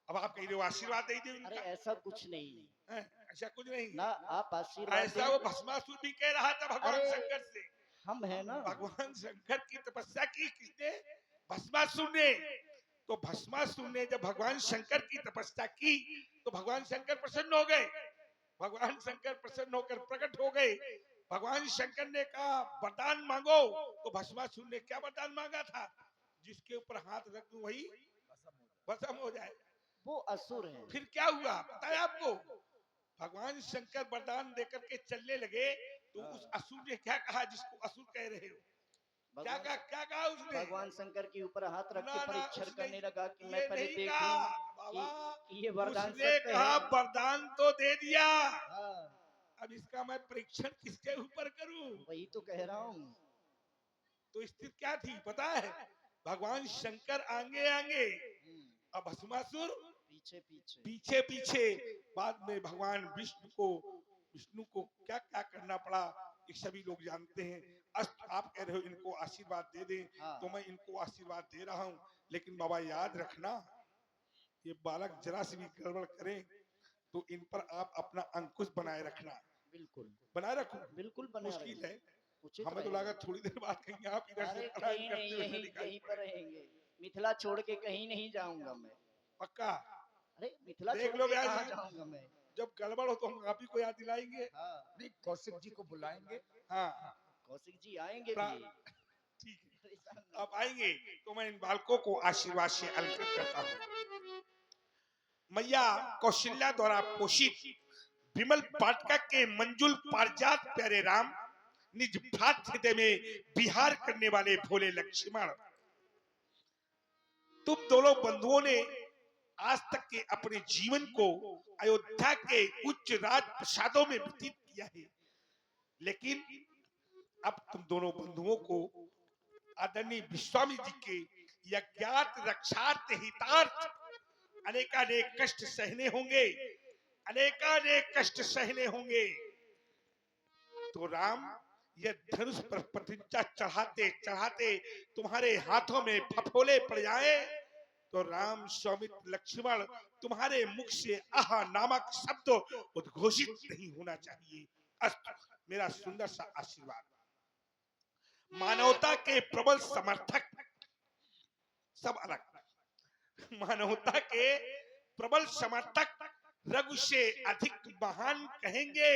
Speaker 1: अब आप कह रहे हो आशीर्वाद दे दे
Speaker 4: अरे
Speaker 1: उनका।
Speaker 4: ऐसा कुछ नहीं
Speaker 1: हैं? ऐसा कुछ नहीं
Speaker 4: ना, आप आशीर्वाद
Speaker 1: ऐसा
Speaker 4: दें।
Speaker 1: वो भस्मासुर भी कह रहा था भगवान
Speaker 4: अरे,
Speaker 1: शंकर से।
Speaker 4: हम है ना।
Speaker 1: भगवान शंकर की तपस्या की किसने? भस्मासुर ने। तो भस्मासुर ने जब भगवान शंकर की तपस्या की तो भगवान शंकर प्रसन्न हो गए। भगवान शंकर प्रसन्न होकर प्रकट हो गए। भगवान शंकर ने कहा वरदान मांगो। तो भस्मासुर ने क्या वरदान मांगा था? जिसके ऊपर हाथ रख दूं वही भस्म हो जाए।
Speaker 4: वो असुर है।
Speaker 1: फिर क्या हुआ पता है आपको? भगवान शंकर वरदान देकर के चलने लगे तो उस असुर ने क्या कहा, जिसको असुर कह रहे हो? क्या कहा, क्या कहा उसने?
Speaker 4: भगवान शंकर के ऊपर हाथ रख
Speaker 1: ना
Speaker 4: के
Speaker 1: ना
Speaker 4: परीक्षण
Speaker 1: उसने
Speaker 4: करने लगा कि मैं
Speaker 1: ये
Speaker 4: पहले
Speaker 1: नहीं
Speaker 4: देखूं
Speaker 1: कहा बाबा।
Speaker 4: कि ये वरदान
Speaker 1: उसने
Speaker 4: सत्य
Speaker 1: कहा
Speaker 4: है।
Speaker 1: वरदान तो दे दिया,
Speaker 4: हाँ,
Speaker 1: अब इसका मैं परीक्षण किसके ऊपर करूं?
Speaker 4: वही तो कह रहा हूँ।
Speaker 1: तो स्थिति क्या थी पता है? भगवान शंकर आगे आगे, अब भस्मासुर
Speaker 4: पीछे पीछे।
Speaker 1: पीछे पीछे। बाद में भगवान विष्णु को क्या क्या करना पड़ा ये सभी लोग जानते हैं। आप कह रहे हो इनको आशीर्वाद दे दें,
Speaker 4: हाँ।
Speaker 1: तो मैं इनको आशीर्वाद दे रहा हूँ, लेकिन बाबा याद रखना ये बालक जरा से भी गड़बड़ करें तो इन पर आप अपना अंकुश बनाए रखना।
Speaker 4: बिल्कुल
Speaker 1: बनाए रखो,
Speaker 4: बिल्कुल बना
Speaker 1: मुश्किल है।
Speaker 4: उचित
Speaker 1: हमें तो
Speaker 4: रहेगा।
Speaker 1: लगा थोड़ी देर बाद कहीं आप इधर से
Speaker 4: अरे
Speaker 1: पलायन
Speaker 4: कहीं
Speaker 1: करते
Speaker 4: नहीं,
Speaker 1: हुए न
Speaker 4: यहीं
Speaker 1: दिखाई
Speaker 4: यहीं पर
Speaker 1: पड़े।
Speaker 4: रहेंगे। मिथिला छोड़ के कहीं नहीं जाऊंगा मैं।
Speaker 1: पक्का?
Speaker 4: अरे मिथिला
Speaker 1: देख
Speaker 4: छोड़
Speaker 1: लो
Speaker 4: के
Speaker 1: व्यास
Speaker 4: कहाँ
Speaker 1: जी,
Speaker 4: जाऊंगा मैं।
Speaker 1: जब गड़बड़ हो तो हम आप ही को याद दिलाएंगे।
Speaker 4: हाँ।
Speaker 2: नहीं, कौशिक जी को बुलाएंगे।
Speaker 1: हाँ,
Speaker 4: कौशिक जी आएंगे
Speaker 1: प्रा-
Speaker 4: भी।
Speaker 1: ठीक है,
Speaker 4: परेशान नहीं।
Speaker 1: अब आएंगे तो मैं इन बालकों को आशीर्वाद से अलंकृत करता हूँ। मैया कौशल्या द्वारा पोषित विमल पाटका के मंजुल पारिजात प्यारे राम, निज भ्रात हृदय में विहार करने वाले भोले लक्ष्मण, तुम दोनों बंधुओं ने आज तक के अपने जीवन को अयोध्या के उच्च राज प्रसादों में व्यतीत किया है, लेकिन अब तुम दोनों बंधुओं को आदरणीय विश्वामित्र जी के यज्ञात रक्षार्थ हितार्थ अनेकानेक कष्ट सहने होंगे, अनेकानेक कष्ट सहने होंगे। तो राम, यह धनुष पर प्रतिज्ञा चढ़ाते चढ़ाते तुम्हारे हाथों में फफोले पड़ जाए तो राम सौमित्र लक्ष्मण तुम्हारे मुख से आह नामक शब्द उद्घोषित नहीं होना चाहिए। अस्तु, मेरा सुंदर सा आशीर्वाद। मानवता के प्रबल समर्थक सब अलग, मानवता के प्रबल समर्थक रघु से अधिक महान कहेंगे,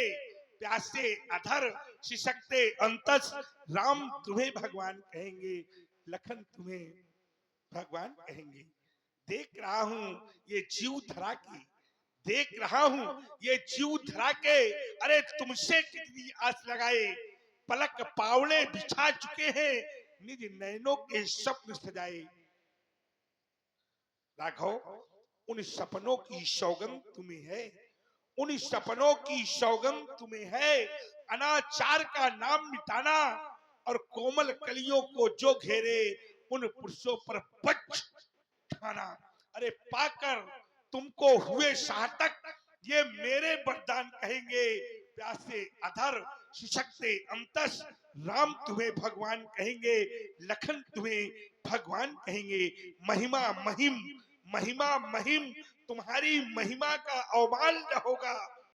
Speaker 1: प्यासे अधर सिसकते अंतस राम तुम्हें भगवान कहेंगे, लखन तुम्हें भगवान कहेंगे। देख रहा हूं ये जीव धरा की, देख रहा हूं ये जीव धरा के, अरे तुमसे कितनी आस लगाए, पलक पावड़े बिछा चुके हैं, निज नैनों के स्वप्न सजाए। राघव, उन सपनों की सौगंध तुम्हें है, उन सपनों की सौगंध तुम्हें है, अनाचार का नाम मिटाना और कोमल कलियों को जो घेरे उन पुरुषों पर बच ठाना। अरे पाकर तुमको हुए सार्थक ये मेरे वरदान कहेंगे, प्यासे अधर सिसकते अंतस राम तुम्हें भगवान कहेंगे, लखन तुम्हें भगवान कहेंगे। महिमा महिम, महिमा महिम, तुम्हारी महिमा का अवमान न होगा।